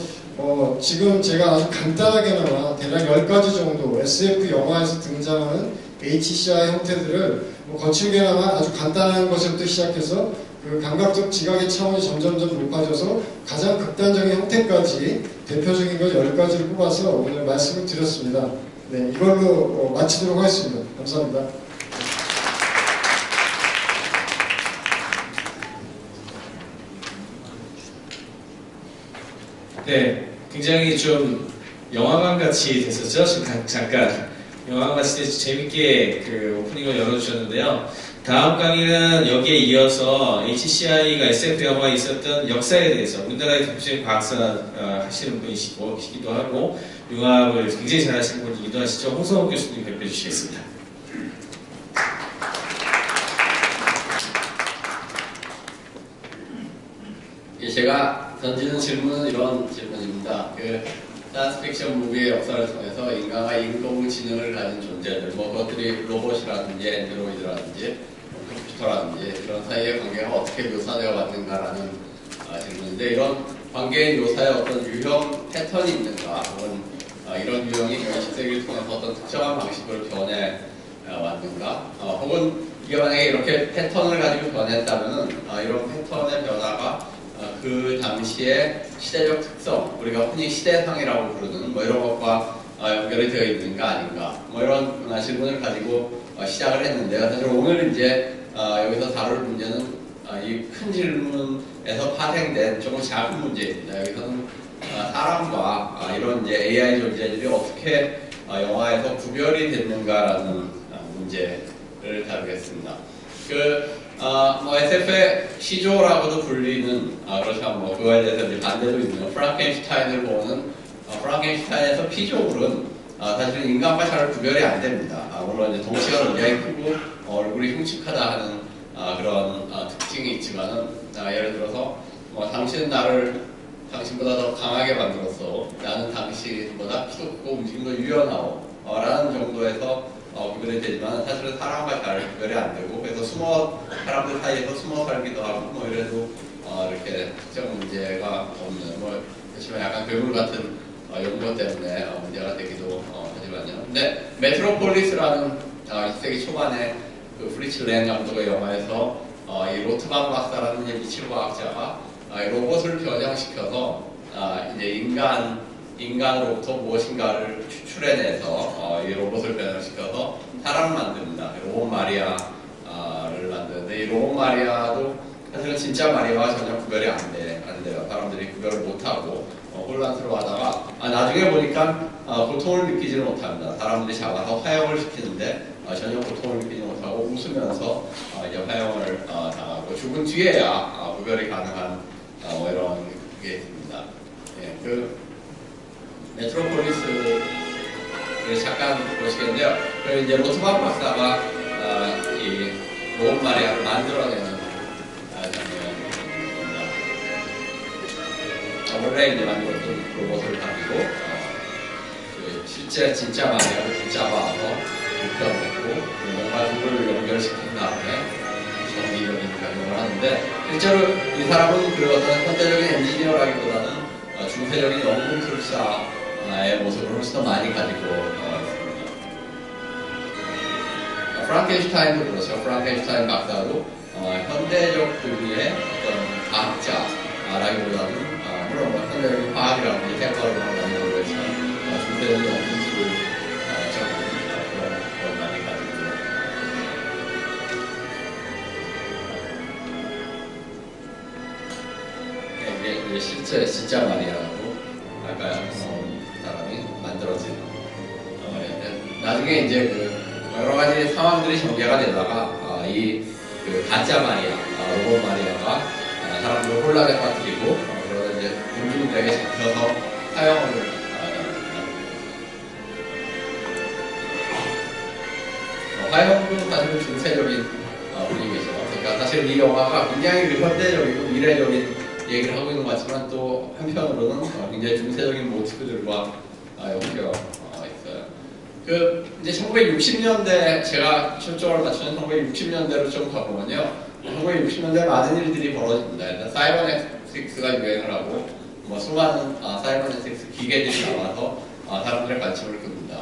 지금 제가 아주 간단하게나마 대략 10가지 정도 SF 영화에서 등장하는 HCI 형태들을 뭐 거칠게나마 아주 간단한 것부터 시작해서 그 감각적 지각의 차원이 점점점 높아져서 가장 극단적인 형태까지 대표적인 걸 10가지를 뽑아서 오늘 말씀을 드렸습니다. 네, 이걸로 마치도록 하겠습니다. 감사합니다. 네, 굉장히 좀 영화관 같이 됐었죠? 지금 잠깐 영화관 같이 재밌게 그 오프닝을 열어주셨는데요. 다음 강의는 여기에 이어서 HCI가 SF 영화에 있었던 역사에 대해서 우리나라의 대표적인 과학사 하시는 분이시기도 하고 융합을 굉장히 잘하시는 분이기도 하시죠. 홍성욱 교수님 발표해 주시겠습니다. 제가 던지는 질문은 이런 질문입니다. 그 사이언스 픽션 무비의 역사를 통해서 인간과 인공지능을 가진 존재들, 뭐 그것들이 로봇이라든지 엔드로이드라든지 컴퓨터라든지 그런 사이의 관계가 어떻게 묘사되어 왔는가라는 질문인데 이런 관계의 묘사에 어떤 유형 패턴이 있는가 혹은 이런 유형이 20세기를 통해서 어떤 특정한 방식으로 변해 왔는가 혹은 이게 만약에 이렇게 패턴을 가지고 변했다면 이런 패턴의 변화가 그 당시의 시대적 특성, 우리가 흔히 시대상이라고 부르는 뭐 이런 것과 연결이 되어 있는가 아닌가 뭐 이런 질문을 가지고 시작을 했는데요. 사실 오늘 이제 여기서 다룰 문제는 이 큰 질문에서 파생된 조금 작은 문제입니다. 여기서는 사람과 이런 이제 AI 존재들이 어떻게 영화에서 구별이 됐는가라는 문제를 다루겠습니다. 뭐 SF의 시조라고도 불리는 그렇지만 뭐 그거에 대해서 이제 반대도 있는 프랑켄슈타인을 보는 프랑켄슈타인에서 피조물은 사실은 인간과 잘 구별이 안 됩니다. 물론 이제 덩치가 굉장히 크고 얼굴이 흉측하다 하는 그런 특징이 있지만은 예를 들어서 당신은 당신보다 더 강하게 만들었어. 나는 당신보다 키 높고 움직임도 유연하고 라는 정도에서 구별이 되지만 사실은 사람과 잘 구별이 안 되고 그래서 사람들 사이에서 숨어 살기도 하고 이래도 이렇게 특정 문제가 없는 그렇지만 약간 괴물 같은 연구 때문에 문제가 되기도 하지만요. 근데 메트로폴리스라는 20세기 초반에 그 프리츠 렌 감독의 영화에서 이 로트방 박사라는 미칠과학자가 로봇을 변형시켜서 이제 인간으로부터 무엇인가를 추출해내서 이 로봇을 변형시켜서 사람을 만듭니다. 로봇 마리아를 만드는데 이 로봇 마리아도 사실은 진짜 마리아와 전혀 구별이 안 돼요. 사람들이 구별을 못하고 혼란스러워하다가 나중에 보니까 고통을 느끼지는 못합니다. 사람들이 잡아서 화형을 시키는데 전혀 고통을 느끼지 못하고 웃으면서 이제 화형을 당하고 죽은 뒤에야 구별이 가능한 이런 게 있습니다. 예, 그 메트로폴리스를 잠깐 보시겠는데요. 그 이제 로트방 박사가 이 로봇 마리아를 만들어내는 장면입니다. 원래 이제 만들었던 로봇을 가지고 실제 진짜 마리아를 붙잡아서 눕혀놓고 뭔가 둘을 연결시킨 다음에 정기적인 변형을 하는데 실제로 이 사람은 그 어떤 현대적인 엔지니어라기보다는 중세적인 연금술사의 모습을 훨씬 더 많이 가지고 있습니다. 프랑켄슈타인도 그렇죠. 프랑켄슈타인 박사도 현대적 의미의 어떤 과학자라기보다는 물론 현대적인 과학이라고 생각을 많이 하고 있지만 중세적인 연금술을 그런 걸 많이 가지고 이게 실제 진짜 마리아라고 아까 사람이 만들어진 말인데 나중에 이제 그 여러 가지 상황들이 전개가 되다가 그 가짜 마리아, 로봇 마리아가 사람들을 혼란에 빠뜨리고 그러다 이제 군중들에게 잡혀서 사형을 당합니다. 화형도 사실은 중세적인 분위기죠. 그러니까 사실 이 영화가 굉장히 현대적이고 미래적인 얘기를 하고 있는 것 같지만 또 한편으로는 굉장히 중세적인 모티브들과 엮여 있어요. 그 이제 1960년대 제가 초점을 맞추는 1960년대로 좀 가보면요. 1960년대 많은 일들이 벌어집니다. 일단 사이버네틱스가 유행을 하고 수많은 사이버네틱스 기계들이 나와서 사람들의 관심을 끕니다.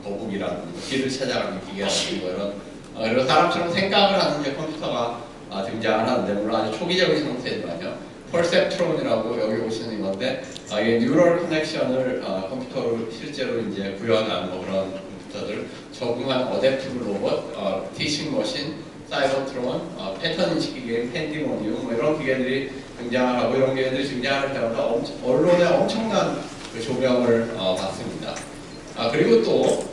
거북이라든지 길을 찾아가는 기계라든지 이런 그리고 사람처럼 생각을 하는 컴퓨터가 등장을 하는데 물론 아주 초기적인 형태지만요. 퍼셉트론이라고 여기 보시는 이건데 이게 뉴럴 커넥션을 컴퓨터로 실제로 이제 구현한 그런 컴퓨터들 적응한 어댑티브 로봇, 티칭 머신, 사이버트론, 패턴 인식 기계, 펜디모니움 이런 기계들이 등장을 하고 이런 기계들이 등장할 때마다 언론에 엄청난 그 조명을 받습니다. 그리고 또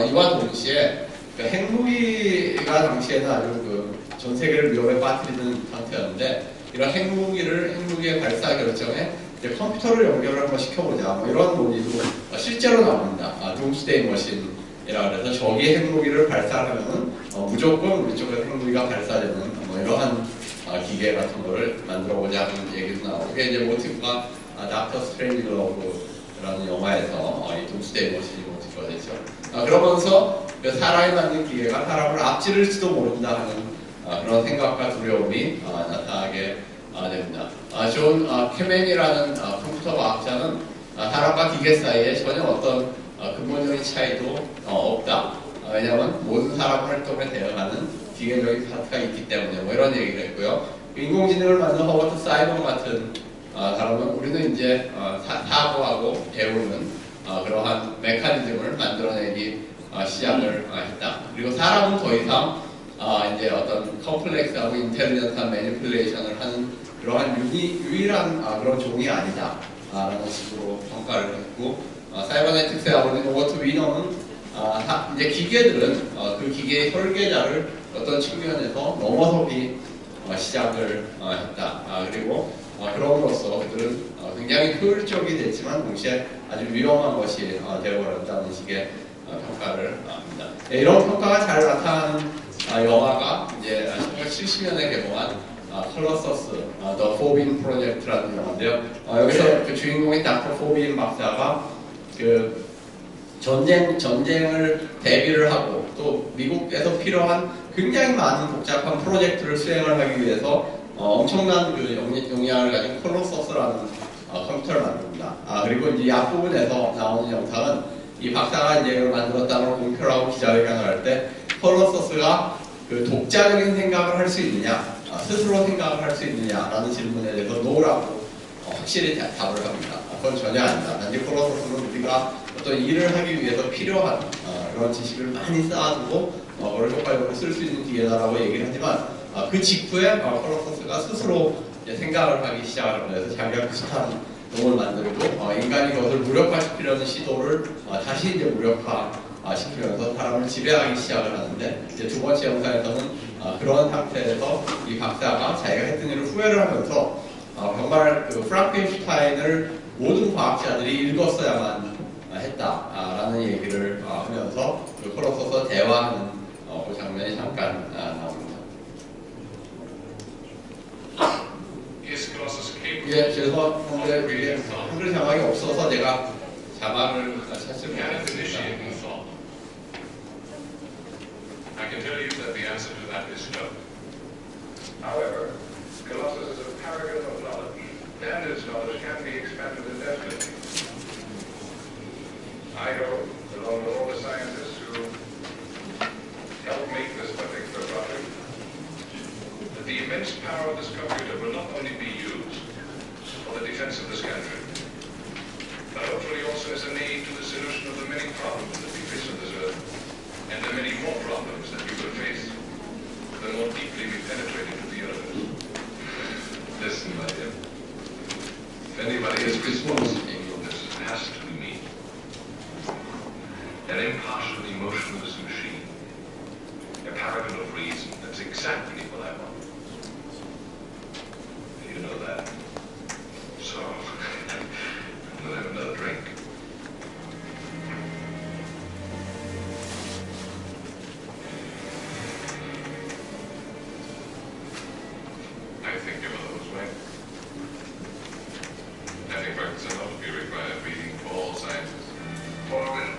이와 동시에 그 핵무기가 당시에는 아주 그 전 세계를 위협에 빠뜨리는 상태였는데 이런 핵무기의 발사 결정에 이제 컴퓨터를 연결을 한번 시켜보자 이런 논의도 실제로 나옵니다. 둠스데이 머신이라 그래서 적이 핵무기를 발사하면은 무조건 우리 쪽에 핵무기가 발사되는 이러한 기계 같은 거를 만들어보자 하는 얘기도 나오고 이게 이제 모티브가 닥터 스트레인지 러브라는 영화에서 이 둠스데이 머신이 모티브가 되죠. 그러면서 그 사람이 만든 기계가 사람을 앞지를지도 모른다 하는 그런 생각과 두려움이 나타나게 됩니다. 존 캐맨이라는 컴퓨터 과학자는 사람과 기계 사이에 전혀 어떤 근본적인 차이도 없다. 왜냐하면 모든 사람 활동에 대응하는 기계적인 파트가 있기 때문에 이런 얘기를 했고요. 인공지능을 만든 허버트 사이먼 같은 사람은 우리는 이제 사고하고 배우는 그러한 메커니즘을 만들어내기 시작을 했다. 그리고 사람은 더 이상 이제 어떤 컴플렉스하고 인텔리전트한 매니플레이션을 하는 그러한 유일한 그런 종이 아니다 라는 식으로 평가를 했고 사이버네틱스에 어울리는 오버트 위너는 이제 기계들은 그 기계의 설계자를 어떤 측면에서 넘어서기 시작을 했다. 그리고 그럼으로써 그들은 굉장히 효율적이 됐지만 동시에 아주 위험한 것이 되어버렸다는 식의 평가를 합니다. 이런 평가가 잘 나타나는 영화가 이제 1970년에 개봉한 컬러서스, The Forbin Project라는 영화인데요. 여기서 그 주인공인 닥터 포빈 박사가 그 전쟁을 대비를 하고 또 미국에서 필요한 굉장히 많은 복잡한 프로젝트를 수행을 하기 위해서 엄청난 그 용량을 가진 컬러서스라는 컴퓨터를 만듭니다. 그리고 이제 이 앞부분에서 나오는 영상은 이 박사가 이제 이걸 만들었다고 공표를 하고 기자회견을 할 때 컬러서스가 그 독자적인 생각을 할 수 있느냐, 스스로 생각을 할 수 있느냐라는 질문에 대해서 노라고 확실히 답을 합니다. 그건 전혀 아니다. 단지 컬러서스는 우리가 어떤 일을 하기 위해서 필요한 그런 지식을 많이 쌓아두고 그걸 효과적으로 쓸 수 있는 기회다라고 얘기를 하지만 그 직후에 컬러서스가 스스로 이제 생각을 하기 시작을 해서 자기가 비슷한 놈을 만들고 인간이 그것을 무력화시키려는 시도를 다시 이제 무력화시키면서 사람을 지배하기 시작을 하는데 이제 두 번째 영상에서는 그런 상태에서 이 박사가 자기가 했던 일을 후회를 하면서 정말 그 프랑켄슈타인을 모든 과학자들이 읽었어야만 했다라는 얘기를 하면서 그 컬러서스와 대화하는 그 장면이 잠깐 나옵니다. 예, 죄송한데 이게 한글 자막이 없어서 제가 자막을 찾지 못했습니다. I can tell you that the answer to that is no. However, Colossus is a paragon of knowledge, and its knowledge can be expanded indefinitely. I hope, along with all the scientists who helped make this particular project, that the immense power of this computer will not only be used for the defense of this country, but hopefully also as an aid to the solution of the many problems that we face on this earth, and the many more problems that we will face the more deeply we penetrate into the universe. Listen, my dear. If anybody is responsible for this, it has to be me. An impartial, emotionless machine. A paragon of reason. That's exactly what I want. You know that. So, we'll have another drink. I think you're one of those, right? I think Ferguson ought to be required reading for all sciences. Morgan.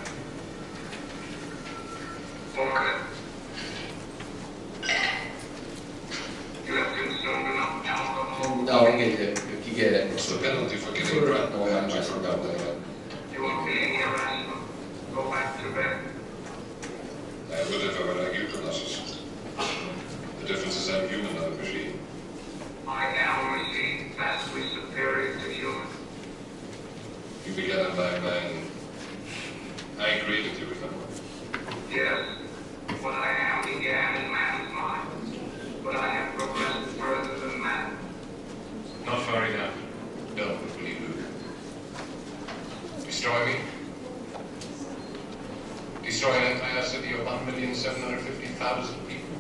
Morgan. You have consumed enough alcohol. 나오는 게 이제 그 기계 What's the penalty for getting 술을 drunk? 너무 많이 마신다고 해요. You are being irrational. Go back to bed. I would if I were like you, Colossus. The difference is I'm human, not a machine. I am a machine, vastly superior to human. You began in my mind. I created you, remember? Yes. What I am began in man's mind. But I have progressed further than man. Not far enough. No, will you do? Destroy me? Destroy an entire city of 1,750,000 people?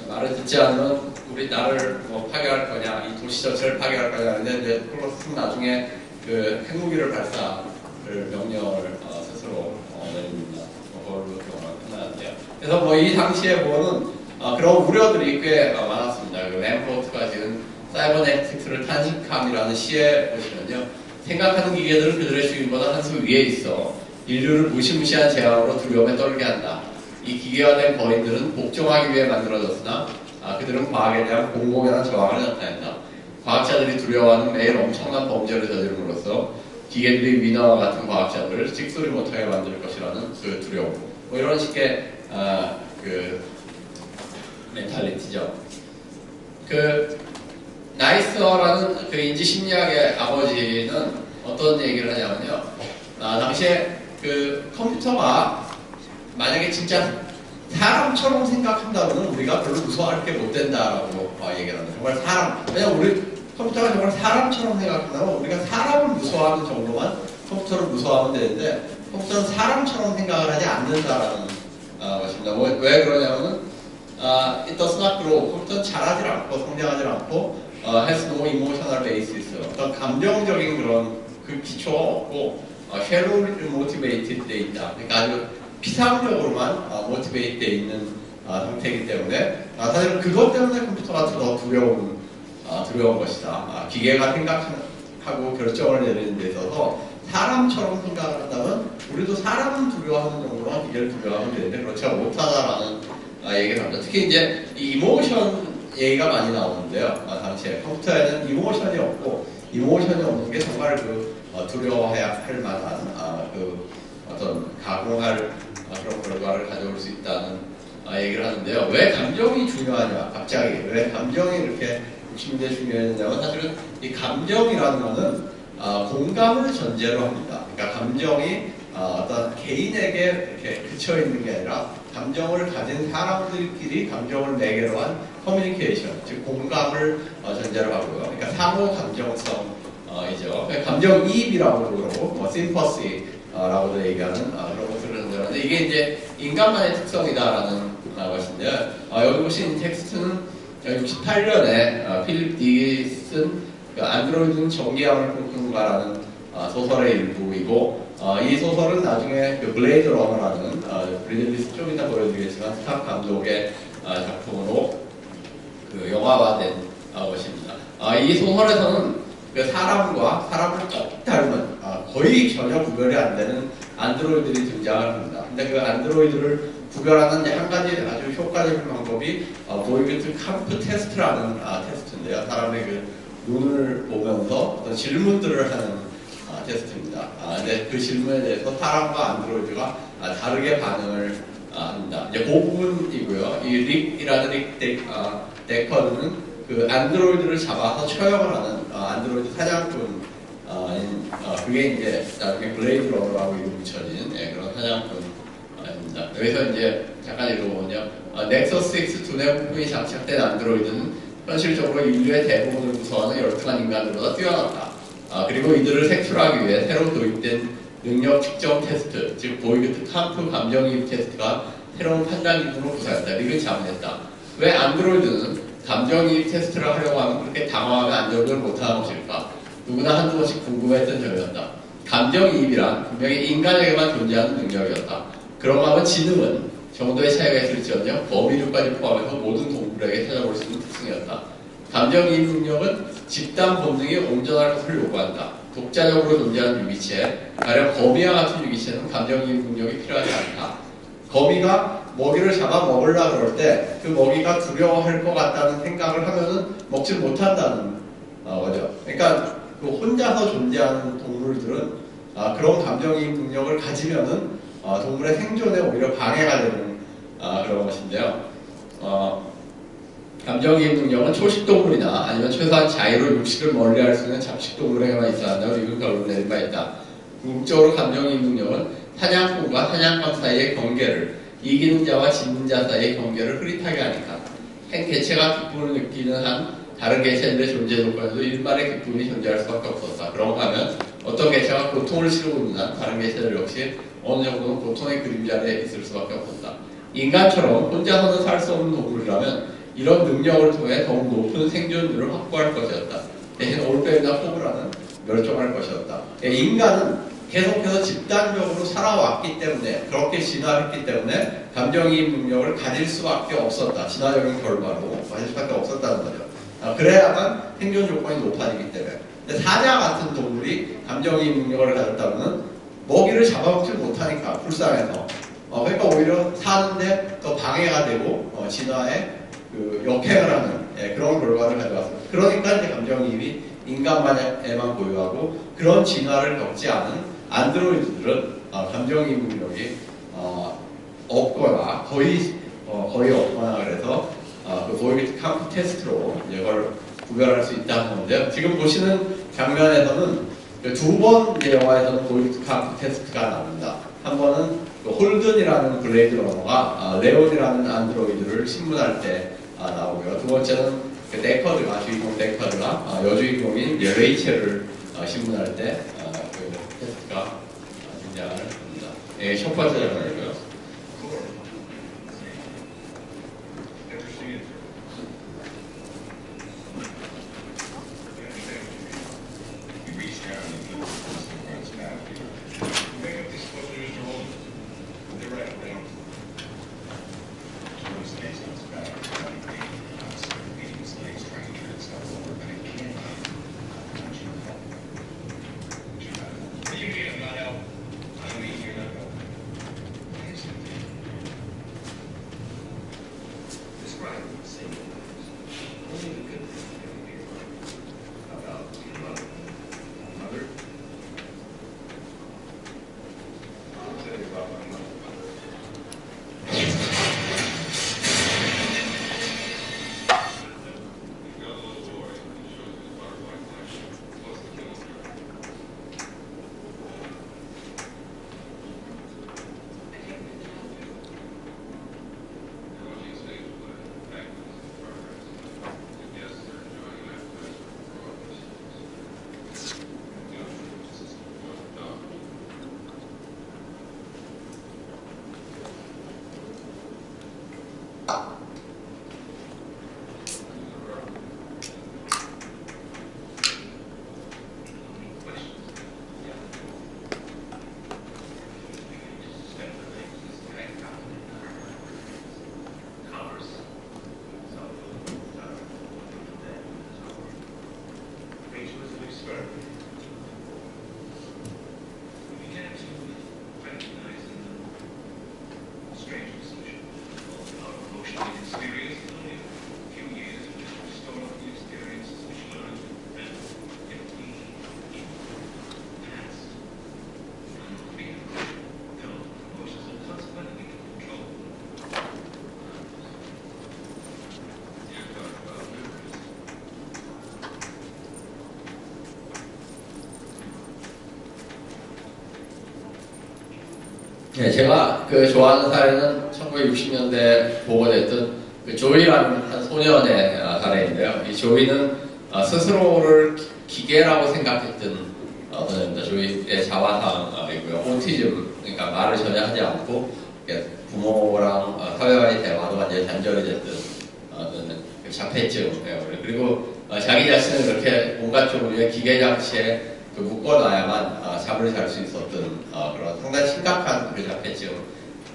말을 듣지 않으면 우리 나라를 뭐 파괴할 거냐, 이 도시 전체를 파괴할 거냐 하는데 이제 콜로스는 나중에 그 핵무기를 발사를 명령을 스스로 내립니다. 그걸로 경험을 끝나는데요. 그래서 뭐 이 당시에 보는 그런 우려들이 꽤 많았습니다. 그 램포트가 지은 사이버네틱스를 탄식함이라는 시에 보시면요, 생각하는 기계들은 그들의 주인보다 한 수 위에 있어 인류를 무시무시한 재앙으로 두려움에 떨게 한다. 이 기계화된 거인들은 복종하기 위해 만들어졌으나 그들은 과학에 대한 공공연한 저항을 나타낸다. 과학자들이 두려워하는 매일 엄청난 범죄를 저지름으로써 기계들이 위너와 같은 과학자들을 찍소리 못하게 만들 것이라는 그 두려움. 뭐 이런 식의 그 멘탈리티죠. 그 나이스어라는 그 인지 심리학의 아버지는 어떤 얘기를 하냐면요. 당시에 그 컴퓨터가 만약에 진짜 사람처럼 생각한다면 우리가 별로 무서워할 게 못 된다라고 얘기를 합니다. 정말 사람, 왜냐면 우리 컴퓨터가 정말 사람처럼 생각한다면 우리가 사람을 무서워하는 정도만 컴퓨터를 무서워하면 되는데 컴퓨터는 사람처럼 생각을 하지 않는다라는 것입니다. 왜 그러냐면은 it does not grow. 컴퓨터는 자라지 않고 성장하지 않고 has no emotional basis. 어떤 감정적인 그런 그 기초가 없고 shallowly motivated 돼 있다. 그러니까 아주 피상적으로만 모티베이트 돼 있는 상태이기 때문에 사실은 그것 때문에 컴퓨터가 더 두려운 것이다. 기계가 생각하고 결정을 내리는 데 있어서 사람처럼 생각을 한다면 우리도 사람은 두려워하는 정도로 기계를 두려워하면 되는데 그렇지 못하다라는 얘기를 합니다. 특히 이제 이 이모션 얘기가 많이 나오는데요. 당시에 컴퓨터에는 이모션이 없고 이모션이 없는 게 정말 두려워해야 할 만한 어떤 가공할 그런 결과를 가져올 수 있다는 얘기를 하는데요. 왜 감정이 중요하냐? 갑자기 왜 감정이 이렇게 60년대 중요했냐면 사실은 이 감정이라는 거는 공감을 전제로 합니다. 그러니까 감정이 어떤 개인에게 이렇게 그쳐 있는 게 아니라 감정을 가진 사람들끼리 감정을 매개로 한 커뮤니케이션, 즉 공감을 전제로 하고요. 그러니까 상호 감정성이죠. 감정이입이라고 그러고 심퍼시라고도 얘기하는 그런 것들을 전제로 하는데 이게 이제 인간만의 특성이다라는 것인데요. 여기 보신 텍스트는 68년에 필립 딕이 쓴 안드로이드는 전기함을 꿈꾼가라는 소설의 일부이고 이 소설은 나중에 블레이드 러너라는 리들리 좀 이따 보여드리겠지만 스탑 감독의 작품으로 영화화된 것입니다. 이 소설에서는 사람과 사람을 꼭 닮은 거의 전혀 구별이 안 되는 안드로이드들이 등장을 합니다. 근데 그 안드로이드를 구별하는 한 가지 아주 효과적인 방법이 보이그트 캄프 테스트라는 테스트인데요. 사람의 그 눈을 보면서 어떤 질문들을 하는 테스트입니다. 근데 그 질문에 대해서 사람과 안드로이드가 다르게 반응을 합니다. 이제 그 부분이고요. 이 릭이라는 데커드는 그 안드로이드를 잡아서 처형을 하는 안드로이드 사냥꾼 그게 이제 나중에 블레이드 러너라고 이름 붙여진 그런 사냥꾼입니다. 여기서 이제 잠깐 읽어보면요. 넥서스 X 두뇌 부품이 장착된 안드로이드는 현실적으로 인류의 대부분을 구성하는 열등한 인간들보다 뛰어났다. 그리고 이들을 색출하기 위해 새로 도입된 능력 측정 테스트, 즉 보이그트 캄프 감정이입 테스트가 새로운 판단 기준으로 구사했다. 릭은 자문했다. 왜 안드로이드는 감정이입 테스트를 하려고 하면 그렇게 당황하며 안정을 못하는 것일까? 누구나 한두 번씩 궁금했던 점이었다. 감정이입이란 분명히 인간에게만 존재하는 능력이었다. 그런가 하면 지능은 정도의 차이가 있을지언정 거미류까지 포함해서 모든 동물에게 찾아볼 수 있는 특징이었다. 감정이입 능력은 집단 본능이 온전할 것을 요구한다. 독자적으로 존재하는 유기체, 가령 거미와 같은 유기체는 감정이입 능력이 필요하지 않다. 거미가 먹이를 잡아 먹으려고 그럴 때 그 먹이가 두려워할 것 같다는 생각을 하면은 먹지 못한다는 거죠. 그러니까 그 혼자서 존재하는 동물들은 그런 감정이입 능력을 가지면은 동물의 생존에 오히려 방해가 되는 그런 것인데요. 감정이입 능력은 초식동물이나 아니면 최소한 자유로 육식을 멀리할 수 있는 잡식동물에게만 있어야 한다고 이건 결론 내린 바 있다. 궁극적으로 감정이입 능력은 사냥꾼과 사냥감 사이의 경계를, 이기는 자와 지는 자 사이의 경계를 흐릿하게 하니까 한 개체가 기쁨을 느끼는 한 다른 개체들의 존재 조건에도 일말의 기쁨이 존재할 수밖에 없었다. 그런가 하면 어떤 개체가 고통을 치르고 있는 한 다른 개체들 역시 어느 정도는 고통의 그림자리에 있을 수밖에 없었다. 인간처럼 혼자서는 살 수 없는 동물이라면 이런 능력을 통해 더욱 높은 생존율을 확보할 것이었다. 대신 올빼미나 포브라는 멸종할 것이었다. 인간은 계속해서 집단적으로 살아왔기 때문에, 그렇게 진화했기 때문에 감정이입 능력을 가질 수밖에 없었다. 진화적인 결과로 가질 수밖에 없었다는 거죠. 그래야만 생존 조건이 높아지기 때문에. 근데 사자 같은 동물이 감정이입 능력을 가졌다면 먹이를 잡아먹지 못하니까, 불쌍해서. 그러니까 오히려 사는데 더 방해가 되고 진화에 역행을 하는 그런 결과를 가져왔습니다. 그러니까 이제 감정이입이 인간만에만 보유하고 그런 진화를 겪지 않은 안드로이드들은 감정이입 능력이 없거나 거의 없거나 그래서 그 보이비트 캄프 테스트로 이걸 구별할 수 있다는 건데요. 지금 보시는 장면에서는 두 번 영화에서는 보이비트 캄프 테스트가 나옵니다. 한 번은 홀든이라는 블레이드 러너가 레온이라는 안드로이드를 신문할 때 나오고요. 두 번째는 데커드가, 주인공 데커드가 여주인공인 레이첼을 신문할 때 그 테스트가 등장을 합니다. 첫 번째 장면이고요. 네, 제가 그 좋아하는 사례는 1960년대 보고됐던 그 조이라는 한 소년의 사례인데요. 이 조이는 스스로를 기계라고 생각했던 소년입니다. 조이의 자화상이고요. 오티즘, 그러니까 말을 전혀 하지 않고 부모랑 사회와의 대화도 완전히 단절이 됐던 그 자폐증이에요. 그리고 자기 자신을 그렇게 온갖 종류의 기계 장치에 묶어놔야만 잠을 잘 수 있었던 그런 상당히 심각한 그 자폐증의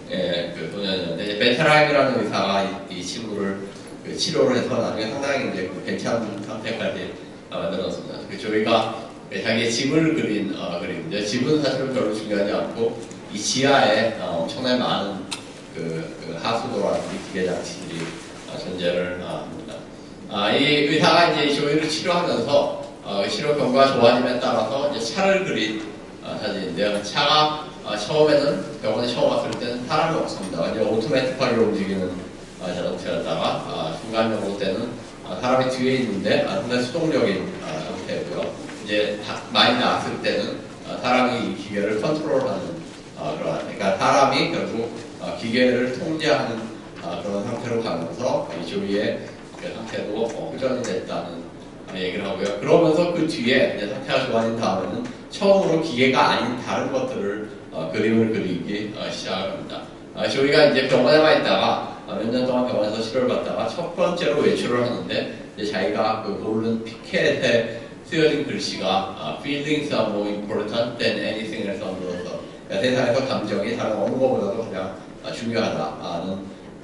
그 소년이었는데, 베테랑이라는 의사가 이 친구를 그 치료를 해서 나중에 상당히 이제 그 괜찮은 상태까지 만들었습니다. 그 조이가 자기의 집을 그린 그림인데, 집은 사실은 별로 중요하지 않고 이 지하에 엄청나게 많은 그 하수도라든지 기계 장치들이 존재를 합니다. 이 의사가 이제 이 조이를 치료하면서 치료 경과가 좋아짐에 따라서 이제 차를 그린 사진인데요. 차가 처음에는 병원에 처음 왔을 때는 사람이 없습니다. 이제 오토매틱하게 움직이는 자동차였다가 중간적으로 때는 사람이 뒤에 있는데 상당히 수동적인 상태고요. 이제 많이 나왔을 때는 사람이 이 기계를 컨트롤하는 그러니까 사람이 결국 기계를 통제하는 그런 상태로 가면서 이 조이의 그 상태도 회전이 됐다는 얘기를 하고요. 그러면서 그 뒤에 이제 상태가 좋아진 다음에는 처음으로 기계가 아닌 다른 것들을 그림을 그리기 시작합니다. 조이가 이제 병원에만 있다가 몇 년 동안 병원에서 치료를 받다가 첫 번째로 외출을 하는데 이제 자기가 그 고른 피켓에 쓰여진 글씨가 Feelings are more important than anything else on the earth. 그러니까 세상에서 감정이 다른 어느 것보다도 가장 중요하다는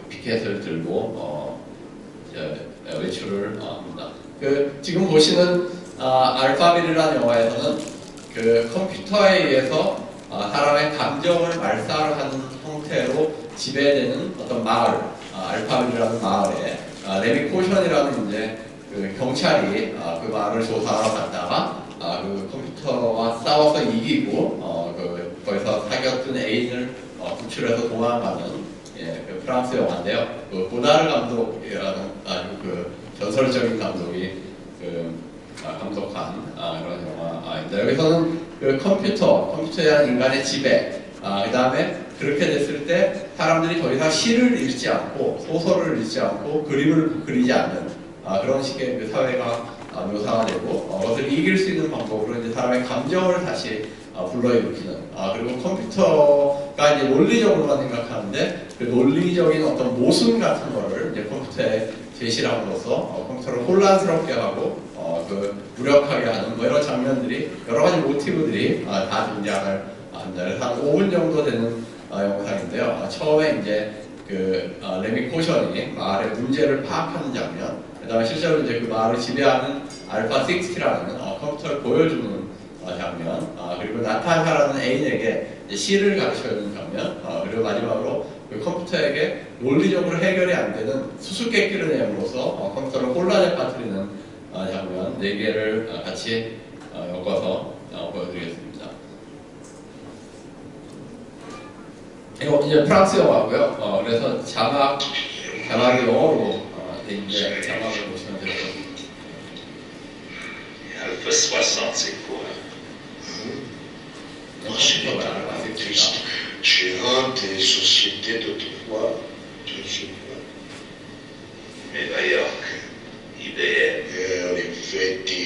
피켓을 들고 외출을 합니다. 지금 보시는 알파빌이라는 영화에서는 그 컴퓨터에 의해서 사람의 감정을 말살하는 형태로 지배되는 어떤 마을, 알파빌이라는 마을에 레미 코션이라는 이제 그 경찰이 그 마을을 조사하러 갔다가 그 컴퓨터와 싸워서 이기고 거기서 사귀었던 애인을 구출해서 도망가는 그 프랑스 영화인데요. 그 고다르 감독이라는 아주 그 전설적인 감독이 감독한 그런 영화입니다. 여기서는 그 컴퓨터에 대한 인간의 지배, 그 다음에 그렇게 됐을 때 사람들이 더 이상 시를 읽지 않고 소설을 읽지 않고 그림을 그리지 않는 그런 식의 그 사회가 묘사가 되고 그것을 이길 수 있는 방법으로 이제 사람의 감정을 다시 불러일으키는 그리고 컴퓨터가 이제 논리적으로만 생각하는데 그 논리적인 어떤 모순 같은 거를 이제 컴퓨터에 제시를 함으로써 컴퓨터를 혼란스럽게 하고 무력하게 하는 이런 장면들이 여러 가지 모티브들이 다 등장을 합니다. 그래서 한 5분 정도 되는 영상인데요. 처음에 이제 그 레미 코션이 마을의 문제를 파악하는 장면, 그 다음에 실제로 이제 그 마을을 지배하는 알파 60라는 컴퓨터를 보여주는 장면, 그리고 나타샤라는 애인에게 시를 가르쳐주는 장면, 그리고 마지막으로 그 컴퓨터에게 논리적으로 해결이 안 되는 수수께끼를 내므로써 컴퓨터를 혼란에 빠뜨리는 장면 4개를 같이 엮어서 보여드리겠습니다. 이거 이제 프랑스 영화고요. 그래서 자막이 영어로 돼 있는데 자막을 보시면 될 겁니다. Alpha 60, c'est quoi? Gérant des sociétés d'autrefois, je ne sais pas. New York, IBM. L'infetti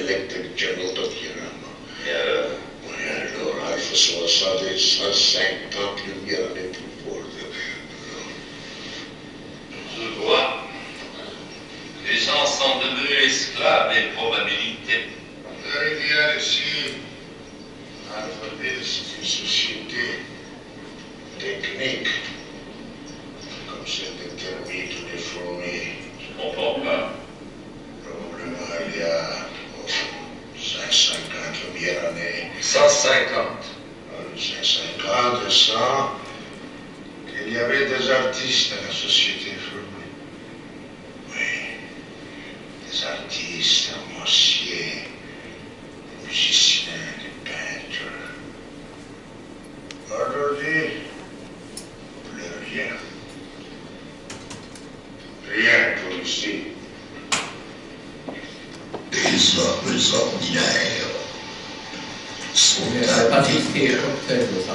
Electric General Dottirama. Allora, Alpha 60 et 150 lumières les plus fortes. Je vois. Les gens sont devenus esclaves des probabilités. Arrivière ici, Alphabet, c'est une société technique, comme celle de Termite ou des fourmis. Je comprends pas. Probablement il y a 150 lumières années. 150. 150 et 100, qu'il y avait des artistes dans la société fourmi. Oui, des artistes, des romanciers, des musiciens, des peintres. Aujourd'hui, plus rien. Rien pour ici. Des hommes ordinaires sont 알파 60의 컴퓨터의 묘사.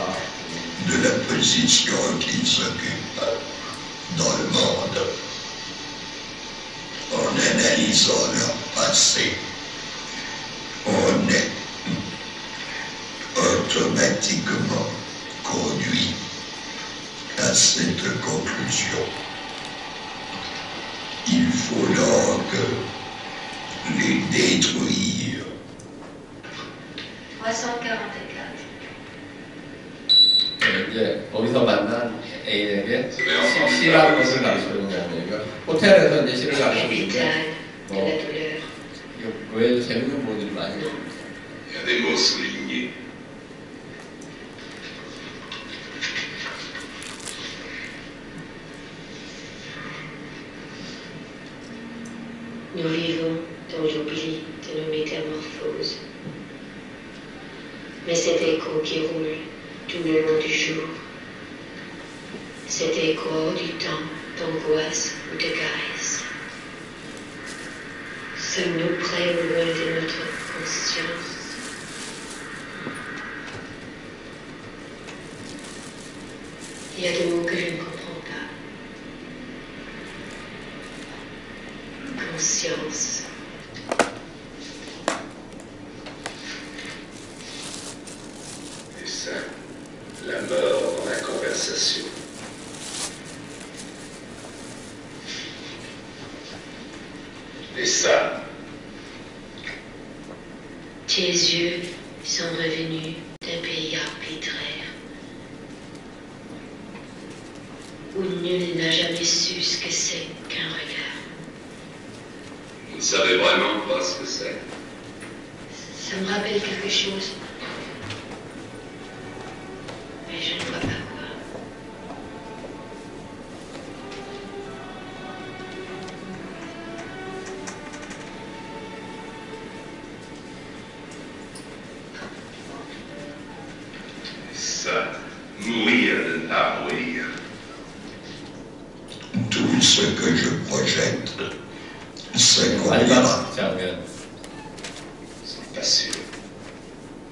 de la position qu'ils occupent dans le monde en analysant leur passé. On est automatiquement conduit à cette conclusion. Il faut donc les détruire. 344. 이제 거기서 만난 A에게 C라는 것을 가르쳐주는 장면이고요. 호텔에서 이제 C를 가르쳐주는데 이거 외에도 재밌는 부분들이 많이 있습니다. Il y a des mots soulignés. Nous vivons dans l'oubli de nos métamorphoses. Mais cet écho qui roule tout le long du jour, cet écho hors du temps d'angoisse ou de caresse, sommes-nous prêts au loin de notre conscience? Il y a des mots que je ne comprends pas. Conscience. Et ça, la mort dans la conversation. Et ça, Tes yeux sont revenus d'un pays arbitraire, où nul n'a jamais su ce que c'est qu'un regard. vous ne savez vraiment pas ce que c'est. Ça me rappelle quelque chose, mais je ne vois pas quoi. Et ça, mourir de ne pas mourir. Tout ce que je projette s'accomplira. 마지막 장면. Pas sûr.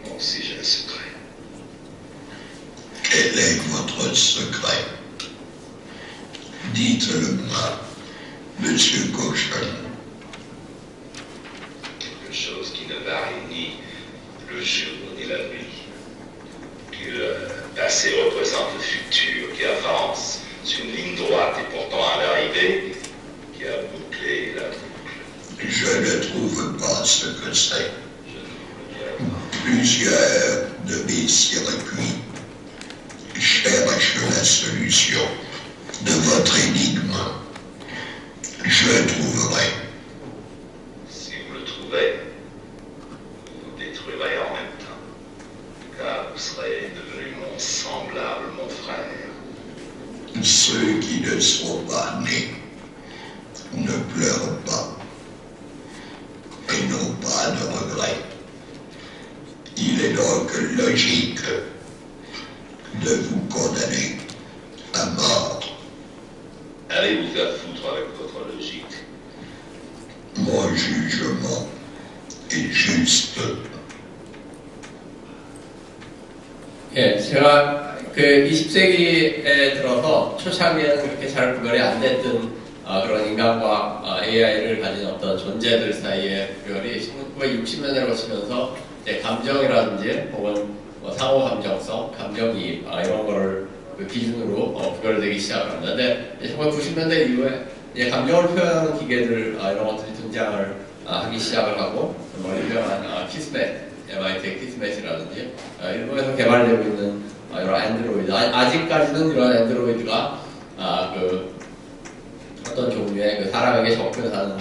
Moi aussi j'ai un secret. Quel est votre secret? Dites-le-moi, Monsieur Cochon. Quelque chose qui ne varie ni le jour ni la nuit. Que le passé représente le futur qui avance sur une ligne droite et pourtant à l'arrivée qui a bouclé la boucle. Je ne trouve pas ce que c'est. Plusieurs de mes circuits cherchent la solution de votre énigme. Je trouverai. Si vous le trouvez, vous le détruirez en même temps. Car vous serez devenu mon semblable, mon frère. Ceux qui ne sont pas nés ne pleurent pas et n'ont pas de regrets. Il est donc logique de vous condamner à mort. Allez vous faire foutre avec votre logique. Mon jugement est juste. 예, 제가 그 20세기에 들어서 초창기에는 그렇게 잘 구별이 안 됐던 그런 인간과 AI를 가진 어떤 존재들 사이의 구별이 1960년대로 거치면서 이제 감정이라든지 혹은 뭐 상호 감정성, 감정이입 이런 거를 그 기준으로 구별되기 시작을 합니다. 근데 1990년대 이후에 이제 감정을 표현하는 기계들 이런 것들이 등장을 하기 시작을 하고 유명한 키스맷, MIT 키스맷이라든지 일본에서 개발되고 있는 이런 안드로이드 아직까지는 이런 안드로이드가 그 어떤 종류의 그 사람에게 접근하는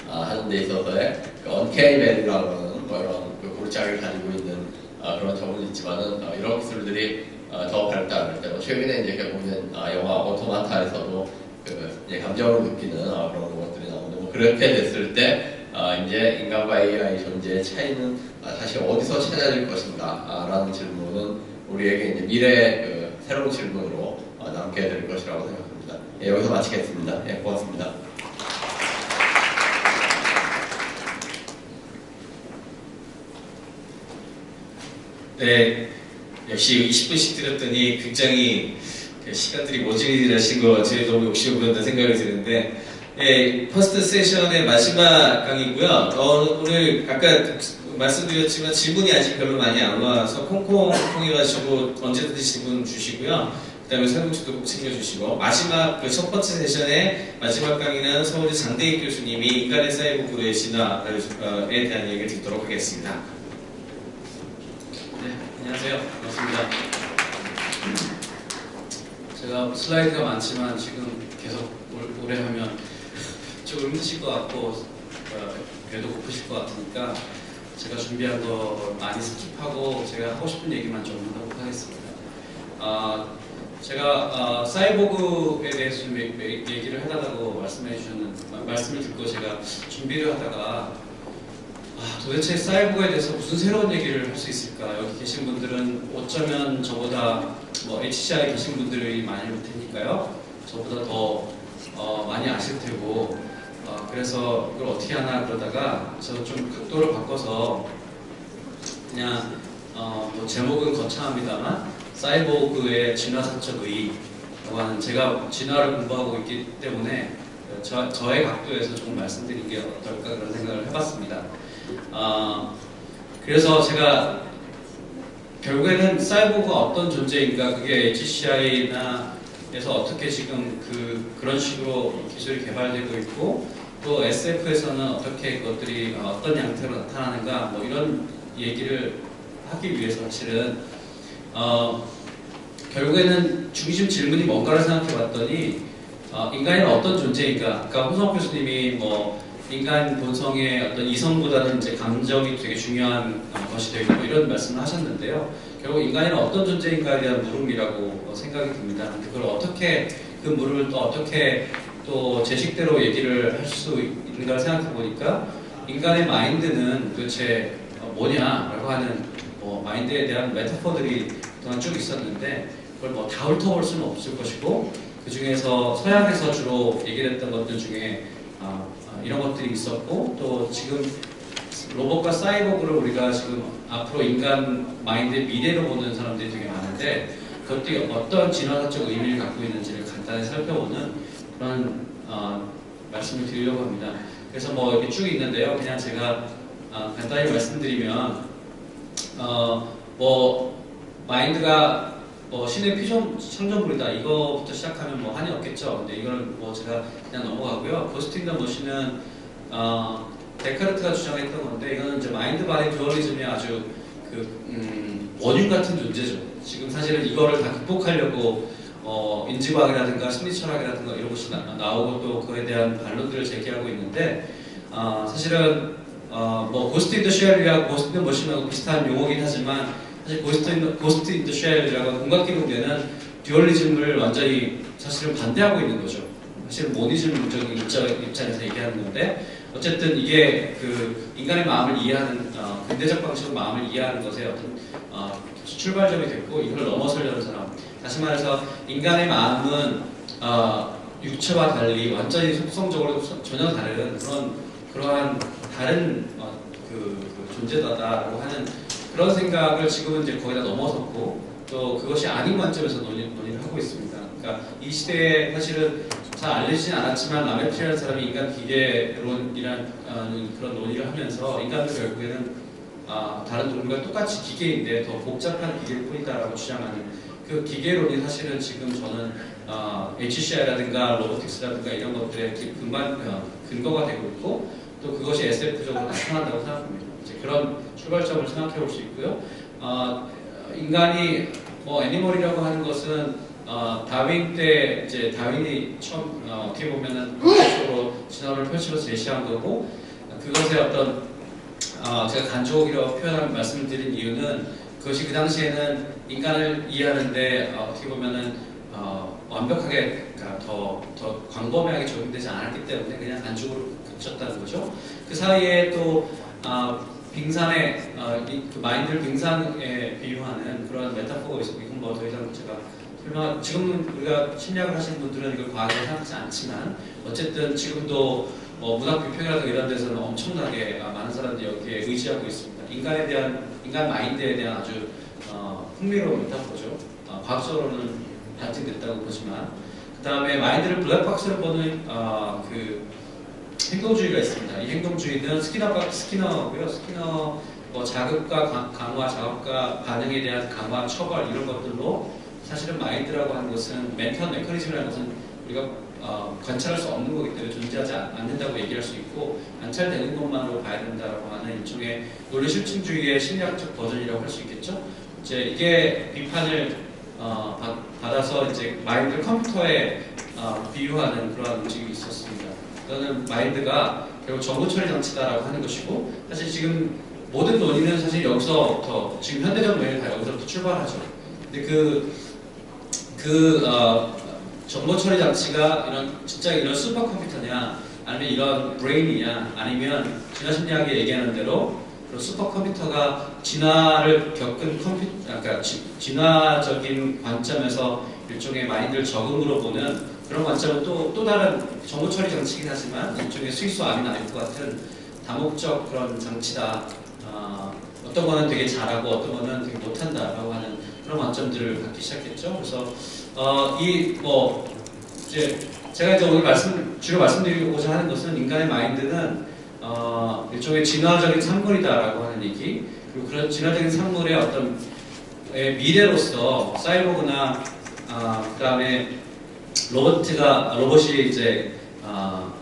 하는 데 있어서의 그 언케이벨이라고 하는 뭐 이런 그 골짜기를 가지고 있는 그런 점은 있지만은 이런 기술들이 더 발달할 때 최근에 이제 보면 영화 오토마타에서도 그 이제 감정을 느끼는 그런 것들이 나오는데 뭐 그렇게 됐을 때 이제 인간과 AI 존재의 차이는 다시 어디서 찾아질 것인가 라는 질문은 우리에게 이제 미래의 그 새로운 질문으로 남게 될 것이라고 생각합니다. 예, 여기서 마치겠습니다. 예, 고맙습니다. 네, 역시 20분씩 들었더니 굉장히 시간들이 모질라신 거 제 너무 욕심을 부른다는 생각이 드는데, 예, 퍼스트 세션의 마지막 강의고요. 오늘 아까 말씀드렸지만 질문이 아직 별로 많이 안 와서 콩콩 통해가지고 언제든지 질문 주시고요. 그 다음에 설문지도 꼭 챙겨주시고, 마지막 그 첫 번째 세션의 마지막 강의는 서울대 장대익 교수님이 인간의 사이보그의 진화에 대한 얘기를 듣도록 하겠습니다. 네, 안녕하세요. 반갑습니다. 제가 슬라이드가 많지만 지금 계속 오래 하면 좀 힘드실 것 같고 배도 고프실 것 같으니까 제가 준비한 거 많이 스킵하고 제가 하고 싶은 얘기만 좀 하도록 하겠습니다. 제가 사이보그에 대해서 좀 얘기를 해달라고 말씀을 듣고 제가 준비를 하다가 도대체 사이보그에 대해서 무슨 새로운 얘기를 할 수 있을까? 여기 계신 분들은 어쩌면 저보다 HCI에 계신 분들이 많을 테니까요. 저보다 더 많이 아실 테고, 그래서 이걸 어떻게 하나 그러다가 저도 좀 각도를 바꿔서 그냥 제목은 거창합니다만 사이보그의 진화사적 의의라고 하는, 제가 진화를 공부하고 있기 때문에 저의 각도에서 조금 말씀드린 게 어떨까 그런 생각을 해봤습니다. 그래서 제가 결국에는 사이보그가 어떤 존재인가, 그게 HCI나 에서 어떻게 지금 그런 식으로 기술이 개발되고 있고, 또 SF에서는 어떻게 그것들이 어떤 양태로 나타나는가, 이런 얘기를 하기 위해서 사실은 결국에는 중심 질문이 뭔가를 생각해 봤더니 인간이 어떤 존재인가. 아까 홍성욱 교수님이 인간 본성의 어떤 이성보다는 이제 감정이 되게 중요한 것이 되고 이런 말씀을 하셨는데요. 결국 인간은 어떤 존재인가에 대한 물음이라고 생각이 듭니다. 그걸 어떻게, 그 물음을 또 어떻게 또 제 식대로 얘기를 할 수 있는가를 생각해 보니까 인간의 마인드는 도대체 뭐냐라고 하는 마인드에 대한 메타포들이 그동안 쭉 있었는데, 그걸 다 훑어볼 수는 없을 것이고, 그 중에서 서양에서 주로 얘기를 했던 것들 중에 이런 것들이 있었고, 또 지금 로봇과 사이보그를 우리가 지금 앞으로 인간 마인드의 미래로 보는 사람들이 되게 많은데, 그것들이 어떤 진화사적 의미를 갖고 있는지를 간단히 살펴보는 그런 말씀을 드리려고 합니다. 그래서 이렇게 쭉 있는데요. 그냥 제가 간단히 말씀드리면, 마인드가 신의 피조 창조물이다, 이거부터 시작하면 한이 없겠죠. 근데 이거는 제가 그냥 넘어가고요. 고스트 인 더 머신은 데카르트가 주장했던 건데, 이거는 이제 마인드 바디 듀얼리즘의 아주 원흉 같은 존재죠. 지금 사실은 이거를 다 극복하려고 인지과학이라든가 심리철학이라든가 이런 것이 나오고 또 그에 대한 반론들을 제기하고 있는데, 사실은 고스트 인 더 쉘이랑 고스트 인 더 머신하고 비슷한 용어긴 하지만, 사실 고스트 인 더 쉘이라고 공각기록에는 듀얼리즘을 완전히 사실은 반대하고 있는 거죠. 사실은 모니즘적인 입장에서 얘기하는 건데, 어쨌든 이게 인간의 마음을 이해하는, 근대적 방식으로 마음을 이해하는 것에 어떤 출발점이 됐고, 이걸 넘어서려는 사람, 다시 말해서 인간의 마음은 육체와 달리 완전히 속성적으로 전혀 다른 그러한 다른 존재다라고 하는 그런 생각을 지금은 이제 거의 다 넘어섰고, 또 그것이 아닌 관점에서 논의를 하고 있습니다. 그러니까 이 시대에 사실은 잘 알려지진 않았지만 라메트리라는 사람이 인간 기계론이라는 그런 논의를 하면서, 인간도 결국에는 다른 동물과 똑같이 기계인데 더 복잡한 기계일 뿐이다라고 주장하는 그 기계론이 사실은 지금 저는 HCI라든가 로보틱스라든가 이런 것들의 근거가 되고 있고, 또 그것이 SF적으로 나타난다고 생각합니다. 이제 그런 출발점을 생각해 볼 수 있고요. 인간이 애니멀이라고 하는 것은 다윈 때 이제 다윈이 처음 어떻게 보면은 본격적으로 진화를 펼치면서 제시한 거고, 그것의 어떤 제가 간족이라고 표현하면 말씀드린 이유는, 그것이 그 당시에는 인간을 이해하는데 어떻게 보면은 완벽하게, 그러니까 더 광범위하게 적용되지 않았기 때문에 그냥 간족으로 그쳤다는 거죠. 그 사이에 또 빙산의 그 마인드를 빙산에 비유하는 그런 메타포가 있었고, 이건 더 이상 제가 지금 우리가 심리학을 하시는 분들은 이걸 과학으로 생각하지 않지만, 어쨌든 지금도 문학 비평이라든가 이런 데서는 엄청나게 많은 사람들이 여기에 의지하고 있습니다. 인간 마인드에 대한 아주 흥미로운 메타포죠. 과학적으로는 발전됐다고 보지만 그 다음에 마인드를 블랙박스로 보는 그 행동주의가 있습니다. 이 행동주의는 스키너고요. 스키너 자극과 강화, 자극과 반응에 대한 강화, 처벌 이런 것들로 사실은 마인드라고 하는 것은 멘탈 메커니즘이라는 것은 우리가 관찰할 수 없는 거기 때문에 존재하지 않는다고 얘기할 수 있고 관찰되는 것만으로 봐야 된다고 하는 일종의 논리 실증주의의 심리학적 버전이라고 할 수 있겠죠. 이제 이게 비판을 받아서 이제 마인드를 컴퓨터에 비유하는 그러한 움직임이 있었습니다. 저는 마인드가 결국 정보 처리 장치다라고 하는 것이고 사실 지금 모든 논의는 사실 여기서부터 지금 현대적 논의는 다 여기서부터 출발하죠. 근데 정보 처리 장치가 진짜 이런 슈퍼컴퓨터냐 아니면 이런 브레인이냐 아니면 진화 심리학이 얘기하는 대로 슈퍼컴퓨터가 진화를 겪은 그러니까 진화적인 관점에서 일종의 마인드를 적응으로 보는 그런 관점은 또 다른 정보 처리 장치이긴 하지만 일종의 수익수 아미노 아이프 같은 다목적 그런 장치다. 어떤 거는 되게 잘하고 어떤 거는 되게 못한다라고 하는 그런 관점들을 갖기 시작했죠. 그래서 이제 제가 이제 오늘 주로 말씀드리고자 하는 것은 인간의 마인드는 일종의 진화적인 산물이다라고 하는 얘기, 그리고 그런 진화적인 산물의 어떤 미래로서 사이보그나 그다음에 로봇이 이제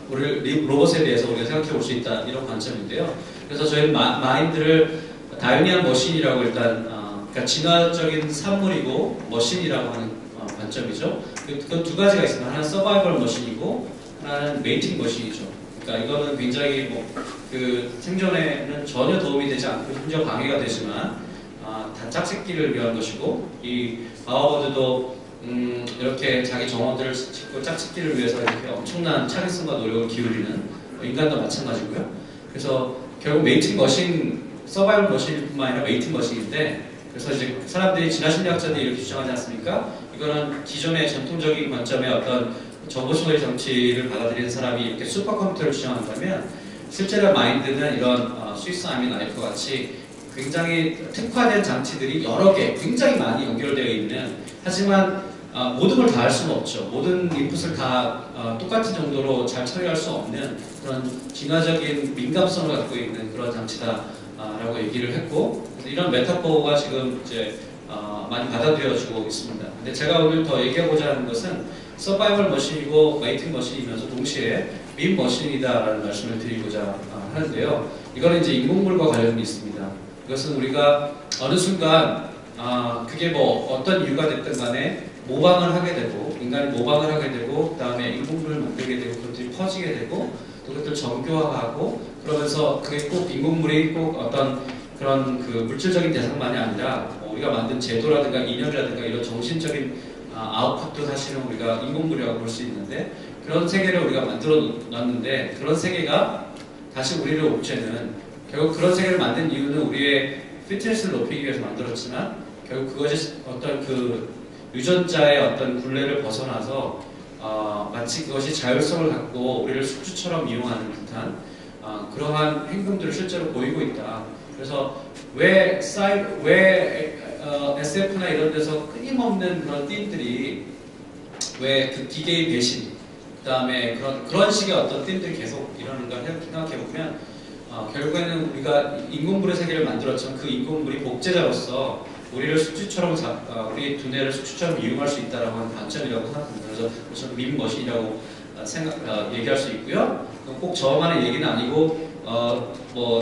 로봇에 대해서 우리가 생각해 볼 수 있다 이런 관점인데요. 그래서 저희는 마인드를 다이내미한 머신이라고 일단 그러니까 진화적인 산물이고 머신이라고 하는 관점이죠. 그 두 가지가 있습니다. 하나는 서바이벌 머신이고 하나는 메이팅 머신이죠. 그러니까 이거는 굉장히 그 생존에는 전혀 도움이 되지 않고 심지어 방해가 되지만 다 짝짓기를 위한 것이고 이 바워버드도 이렇게 자기 정원들을 짓고 짝짓기를 위해서 이렇게 엄청난 창의성과 노력을 기울이는 인간도 마찬가지고요. 그래서 결국 메이팅 머신, 서바이벌 머신일 뿐만 아니라 메이팅 머신인데 그래서 이제 사람들이 진화 심리학자들이 이렇게 주장하지 않습니까? 이거는 기존의 전통적인 관점의 어떤 정보 처리 장치를 받아들이는 사람이 이렇게 슈퍼컴퓨터를 주장한다면 실제로 마인드는 이런 스위스 아미노 아이프 같이 굉장히 특화된 장치들이 여러 개 굉장히 많이 연결되어 있는 하지만 모든 걸 다 할 수는 없죠. 모든 인풋을 다 똑같은 정도로 잘 처리할 수 없는 그런 진화적인 민감성을 갖고 있는 그런 장치다라고 얘기를 했고 이런 메타포가 지금 이제 많이 받아들여지고 있습니다. 근데 제가 오늘 더 얘기하고자 하는 것은 서바이벌 머신이고 메이팅 머신이면서 동시에 민 머신이다라는 말씀을 드리고자 하는데요. 이거는 이제 인공물과 관련이 있습니다. 이것은 우리가 어느 순간 그게 어떤 이유가 됐든 간에 모방을 하게 되고 인간이 모방을 하게 되고 그 다음에 인공물을 만들게 되고 그것들이 퍼지게 되고 또 그것들 정교화하고 그러면서 그게 꼭 인공물이 꼭 어떤 그런 그 물질적인 대상만이 아니라 우리가 만든 제도라든가 인연이라든가 이런 정신적인 아웃풋도 사실은 우리가 인공물이라고 볼 수 있는데 그런 세계를 우리가 만들어 놨는데 그런 세계가 다시 우리를 옥죄는 결국 그런 세계를 만든 이유는 우리의 피트니스를 높이기 위해서 만들었지만 결국 그것이 어떤 그 유전자의 어떤 굴레를 벗어나서 마치 그것이 자율성을 갖고 우리를 숙주처럼 이용하는 듯한 그러한 행동들을 실제로 보이고 있다. 그래서 왜 SF나 이런 데서 끊임없는 그런 띠들이 왜 그 기계의 배신, 그 다음에 그런 식의 어떤 띠들이 계속 일어나는가 생각해보면 결국에는 우리가 인공물의 세계를 만들었지만 그 인공물이 복제자로서 우리를 숙주처럼 우리 두뇌를 숙주처럼 이용할 수 있다라고 하는 관점이라고 생각합니다. 그래서 우선 민머신이라고 얘기할 수 있고요. 꼭 저만의 얘기는 아니고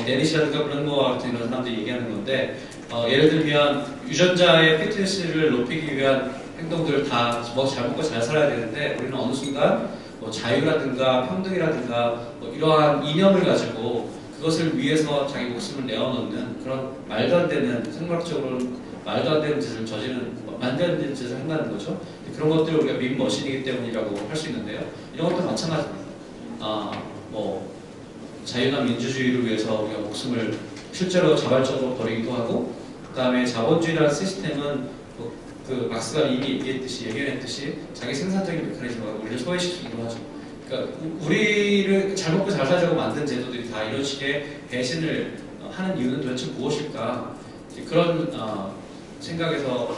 데니시라든가 블랙모어 같은 이런 사람들이 얘기하는 건데 예를 들면 유전자의 피트니스를 높이기 위한 행동들을 다 잘 먹고 잘 살아야 되는데 우리는 어느 순간 자유라든가 평등이라든가 이러한 이념을 가지고 그것을 위해서 자기 목숨을 내어놓는 그런 말도 안 되는 생물학적으로는 말도 안 되는 짓을 말도 안 되는 짓을 한다는 거죠. 그런 것들을 우리가 민머신이기 때문이라고 할 수 있는데요. 이런 것도 마찬가지입니다. 자유나 민주주의를 위해서 우리가 목숨을 실제로 자발적으로 버리기도 하고 그 다음에 자본주의라는 시스템은 그 막스가 이미 얘기했듯이 자기 생산적인 메커니즘으로 우리를 소외시키기도 하죠. 그러니까 우리를 잘 먹고 잘 살자고 만든 제도들이 다 이런 식의 배신을 하는 이유는 도대체 무엇일까? 그런 생각에서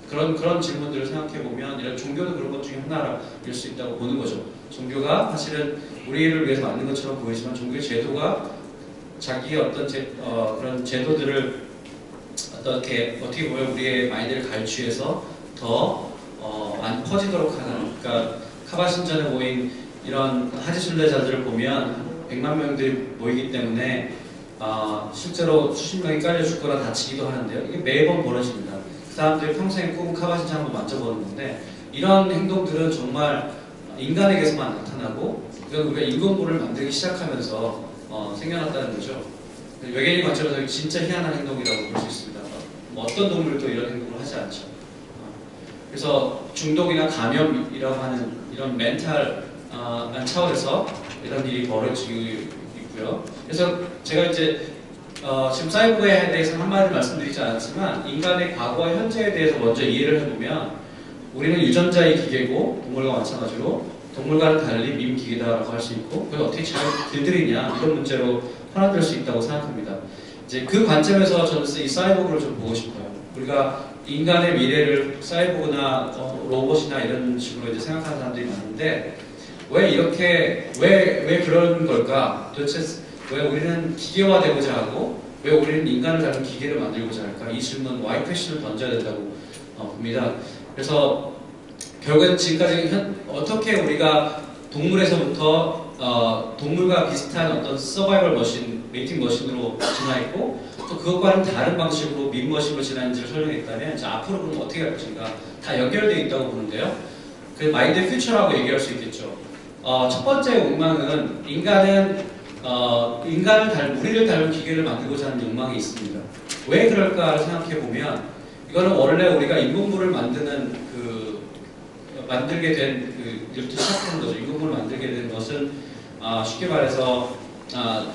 그런 질문들을 생각해 보면 이런 종교도 그런 것 중에 하나일 수 있다고 보는 거죠. 종교가 사실은 우리를 위해서 만든 것처럼 보이지만 종교의 제도가 자기의 어떤 그런 제도들을 어떻게 보면 우리의 마인드를 갈취해서 더 안 퍼지도록 하는, 그러니까 카바신전에 모인 이런 하지 순례자들을 보면 100만 명들이 모이기 때문에 실제로 수십 명이 깔려 죽거나 다치기도 하는데요. 이게 매번 벌어집니다. 그 사람들이 평생에 꿈은 카바신전 한번 만져보는 건데, 이런 행동들은 정말 인간에게서만 나타나고, 이건 우리가 인공물을 만들기 시작하면서 생겨났다는 거죠. 외계인 관점에서 진짜 희한한 행동이라고 볼 수 있습니다. 어떤 동물도 이런 행동을 하지 않죠. 그래서 중독이나 감염이라고 하는 이런 멘탈한 차원에서 이런 일이 벌어지고 있고요. 그래서 제가 이제 지금 사이버에 대해서 한마디 말씀드리지 않았지만, 인간의 과거와 현재에 대해서 먼저 이해를 해보면, 우리는 유전자의 기계고 동물과 마찬가지로 동물과는 달리 밈기계다라고 할 수 있고, 그걸 어떻게 잘 길들이냐, 이런 문제로 혼합될 수 있다고 생각합니다. 이제 그 관점에서 저는 이 사이보그를 좀 보고 싶어요. 우리가 인간의 미래를 사이보그나 로봇이나 이런 식으로 이제 생각하는 사람들이 많은데, 왜 그런 걸까? 도대체 왜 우리는 기계화되고자 하고, 왜 우리는 인간을 닮은 기계를 만들고자 할까? 이 질문, why 퀘션을 던져야 된다고 봅니다. 그래서 결국엔 지금까지 어떻게 우리가 동물에서부터 동물과 비슷한 어떤 서바이벌 머신, 메이팅 머신으로 진화했고, 또 그것과는 다른 방식으로 밈 머신으로 진화했는지를 설명했다면, 이제 앞으로 그럼 어떻게 할 것인가, 다 연결되어 있다고 보는데요. 그 마인드 퓨처라고 얘기할 수 있겠죠. 첫 번째 욕망은 우리를 닮은 기계를 만들고자 하는 욕망이 있습니다. 왜 그럴까를 생각해 보면, 이거는 원래 우리가 인공물을 만들게 된 일부터 시작하는 거죠. 인공물을 만들게 된 것은 쉽게 말해서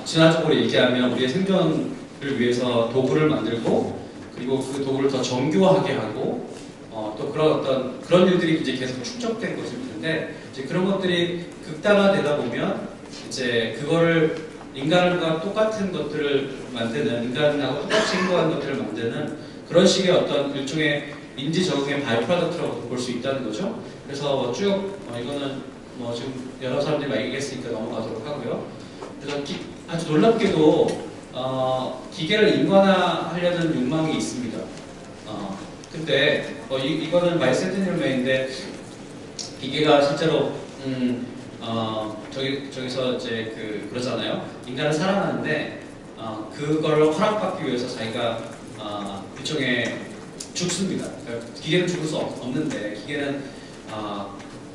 진화적으로 얘기하면 우리의 생존을 위해서 도구를 만들고, 그리고 그 도구를 더 정교하게 하고, 또 그런 일들이 이제 계속 축적된 것인데, 이제 그런 것들이 극단화되다 보면 이제 그거를 인간과 똑같은 것들을 만드는, 인간하고 똑같이 행동하는 것들을 만드는 그런 식의 어떤 일종의 인지 적응의 바이 프로덕트라고 볼 수 있다는 거죠. 그래서 쭉 이거는 지금 여러 사람들이 많이 얘기했으니까 넘어가도록 하고요. 그래서 아주 놀랍게도 기계를 인간화하려는 욕망이 있습니다. 근데 이거는 마이 센티넬맨인데, 기계가 실제로 저기서 이제 그러잖아요. 인간은 살아나는데 그걸 허락받기 위해서 자기가 일종의 죽습니다. 그러니까 기계는 죽을 수 없는데, 기계는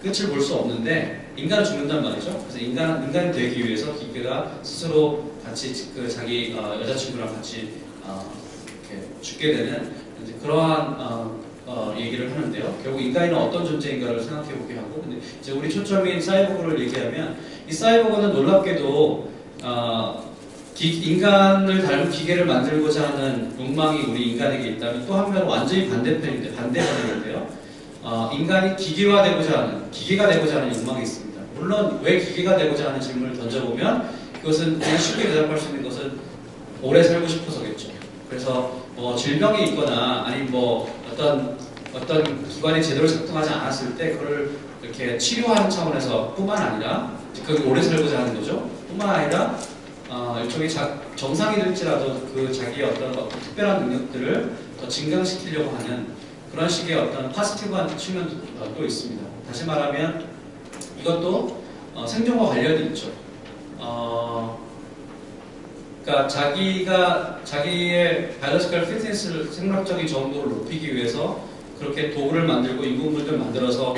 끝을 볼 수 없는데 인간은 죽는단 말이죠. 그래서 인간이 되기 위해서 기계가 스스로 같이 자기 여자친구랑 같이 이렇게 죽게 되는 이제 그러한 얘기를 하는데요. 결국 인간은 어떤 존재인가를 생각해 보게 하고, 근데 이제 우리 초점인 사이보그를 얘기하면, 이 사이보그는 놀랍게도 인간을 닮은 기계를 만들고자 하는 욕망이 우리 인간에게 있다면, 또 한편은 완전히 반대편인데요. 인간이 기계가 되고자 하는 욕망이 있습니다. 물론 왜 기계가 되고자 하는 질문을 던져보면, 그것은 그냥 쉽게 대답할 수 있는 것은 오래 살고 싶어서겠죠. 그래서 질병이 있거나 아니면 어떤 기관이 제대로 작동하지 않았을 때 그걸 이렇게 치료하는 차원에서 뿐만 아니라, 그게 오래 살고자 하는 거죠. 뿐만 아니라 일종의 정상이 될지라도 자기의 어떤 특별한 능력들을 더 증강시키려고 하는 그런 식의 어떤 파지티브한 측면도 또 있습니다. 다시 말하면 이것도 생존과 관련이 있죠. 그러니까 자기의 바이올로지컬 피트니스를, 생물학적인 정도를 높이기 위해서 그렇게 도구를 만들고 인공물들 만들어서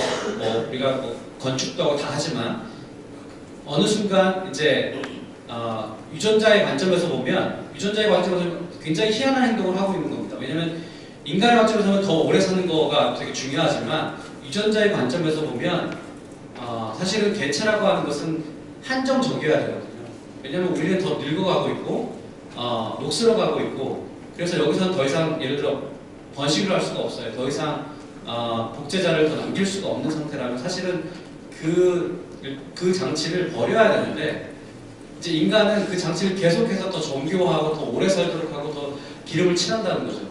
우리가 건축도 하고 다 하지만, 어느 순간 이제 유전자의 관점에서 보면 굉장히 희한한 행동을 하고 있는 겁니다. 왜냐하면 인간의 관점에서는 더 오래 사는 거가 되게 중요하지만, 유전자의 관점에서 보면 사실은 개체라고 하는 것은 한정적이어야 되거든요. 왜냐하면 우리는 더 늙어가고 있고 녹슬어가고 있고, 그래서 여기서는 더 이상 예를 들어 번식을 할 수가 없어요. 더 이상 복제자를 더 남길 수가 없는 상태라면 사실은 그 장치를 버려야 되는데, 이제 인간은 그 장치를 계속해서 더 정교화하고 더 오래 살도록 하고 더 기름을 칠한다는 거죠.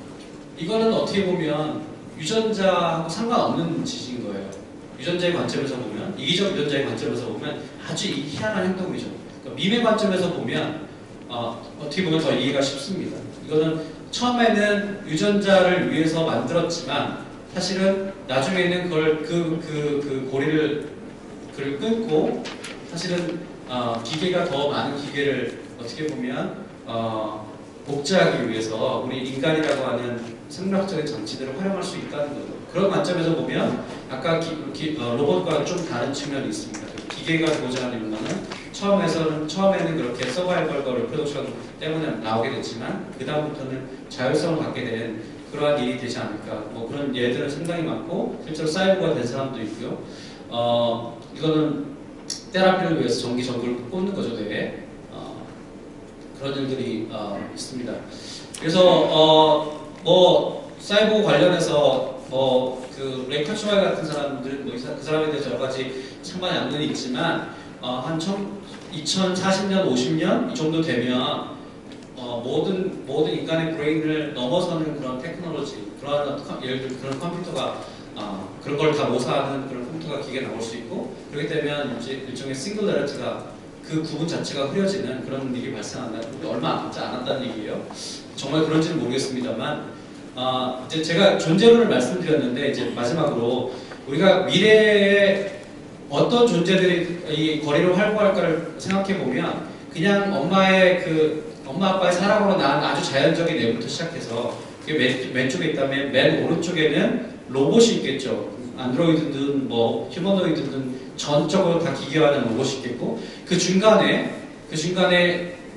이거는 어떻게 보면 유전자하고 상관없는 지식인 거예요. 유전자의 관점에서 보면, 이기적 유전자의 관점에서 보면 아주 희한한 행동이죠. 그러니까 밈의 관점에서 보면 어떻게 보면 더 이해가 쉽습니다. 이거는 처음에는 유전자를 위해서 만들었지만 사실은 나중에는 그걸 그 고리를 끊고 사실은 기계가 더 많은 기계를 어떻게 보면 복제하기 위해서 우리 인간이라고 하는 생물학적인 장치들을 활용할 수 있다는 거죠. 그런 관점에서 보면 아까 로봇과 좀 다른 측면이 있습니다. 기계가 도전하는 거는 처음에는 그렇게 서바이벌과 리프로덕션 때문에 나오게 됐지만 그 다음부터는 자율성을 갖게 된 그러한 일이 되지 않을까. 뭐 그런 예들은 상당히 많고 실제로 사이버가 된 사람도 있고요. 이거는 테라피를 위해서 전기 전구를 꽂는 거죠, 뇌에. 그런 일들이 있습니다. 그래서 뭐 사이버 관련해서 그 레이 쿠츠와일 같은 사람들 그 사람에 대해서 여러 가지 상관이 없는 있지만 한 2040년, 50년 이 정도 되면 모든 인간의 브레인을 넘어서는 그런 테크놀로지, 예를 들어 그런 컴퓨터가 그런 걸 다 모사하는 그런 컴퓨터가 기계 나올 수 있고 그렇게 되면 이제 일종의 싱글레리티가 그 구분 자체가 흐려지는 그런 일이 발생한다는 얼마 남지 않았다는 얘기예요. 정말 그런지는 모르겠습니다만 이제 제가 존재론을 말씀드렸는데 이제 마지막으로 우리가 미래에 어떤 존재들이 이 거리를 활보할까를 생각해 보면 그냥 엄마 아빠의 사랑으로 낳은 아주 자연적인 애부터 시작해서 그게 왼쪽에 있다면 맨 오른쪽에는 로봇이 있겠죠. 안드로이드든 뭐 휴머노이드든 전적으로 다 기계화된 로봇이 있겠고 그 중간에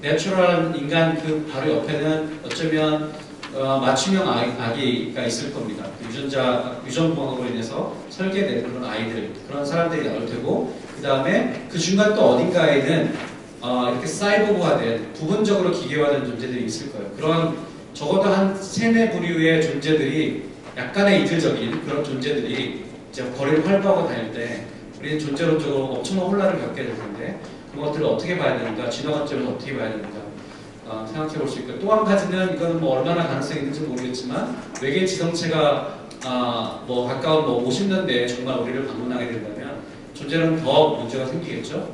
내추럴한 인간 그 바로 옆에는 어쩌면 맞춤형 아기가 있을 겁니다. 유전방으로 인해서 설계된 그런 아이들, 그런 사람들이 나올 테고 그 다음에 그 중간 또 어딘가에는 이렇게 사이보그화된 부분적으로 기계화된 존재들이 있을 거예요. 그런 적어도 한 3-4부류의 존재들이 약간의 이질적인 그런 존재들이 이제 거리를 활보하고 다닐 때 우리는 존재론적으로 엄청난 혼란을 겪게 될 텐데 그런 것들을 어떻게 봐야 되는가, 진화 관점에서 어떻게 봐야 되는가 생각해 볼 수 있고 또 한 가지는 이거는 뭐 얼마나 가능성이 있는지 모르겠지만 외계 지성체가 뭐 가까운 50년대에 정말 우리를 방문하게 된다면 존재는 더 문제가 생기겠죠.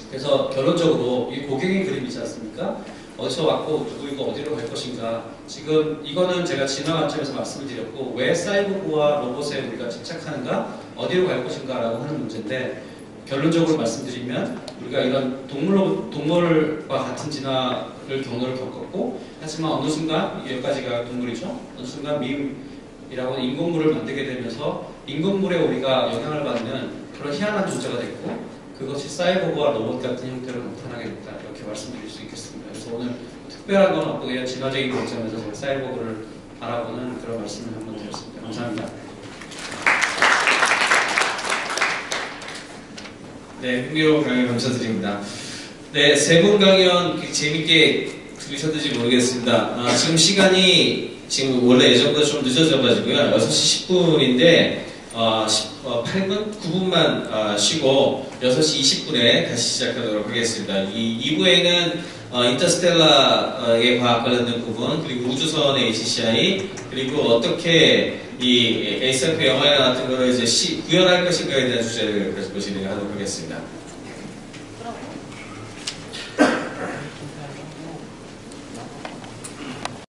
그래서 결론적으로 이 고객의 그림이지 않습니까? 어디서 왔고 누구이고 어디로 갈 것인가. 지금 이거는 제가 진화 관점에서 말씀을 드렸고 왜 사이보그와 로봇에 우리가 집착하는가, 어디로 갈 것인가 라고 하는 문제인데 결론적으로 말씀드리면 우리가 이런 동물과 같은 진화를 경로를 겪었고 하지만 어느 순간 여기까지가 동물이죠. 어느 순간 밈이라고 인공물을 만들게 되면서 인공물에 우리가 영향을 받는 그런 희한한 존재가 됐고 그것이 사이보그와 로봇 같은 형태로 나타나게 됐다. 이렇게 말씀드릴 수 있겠습니다. 그래서 오늘 특별한 건 없고 그냥 진화적인 관점에서 사이보그를 바라보는 그런 말씀을 한번 드렸습니다. 감사합니다. 네, 흥미로운 강연 감사드립니다. 네, 3분 강연 재밌게 들으셨는지 모르겠습니다. 지금 시간이 지금 원래 예전보다 좀 늦어져가지고요. 6시 10분인데 8분? 9분만 쉬고 6시 20분에 다시 시작하도록 하겠습니다. 이 2부에는 인터스텔라의 과학 관련된 부분, 그리고 우주선의 HCI, 그리고 어떻게 이 SF 영화에 나왔던 거를 이제 구현할 것인가에 대한 주제를 계속 진행하도록 하겠습니다.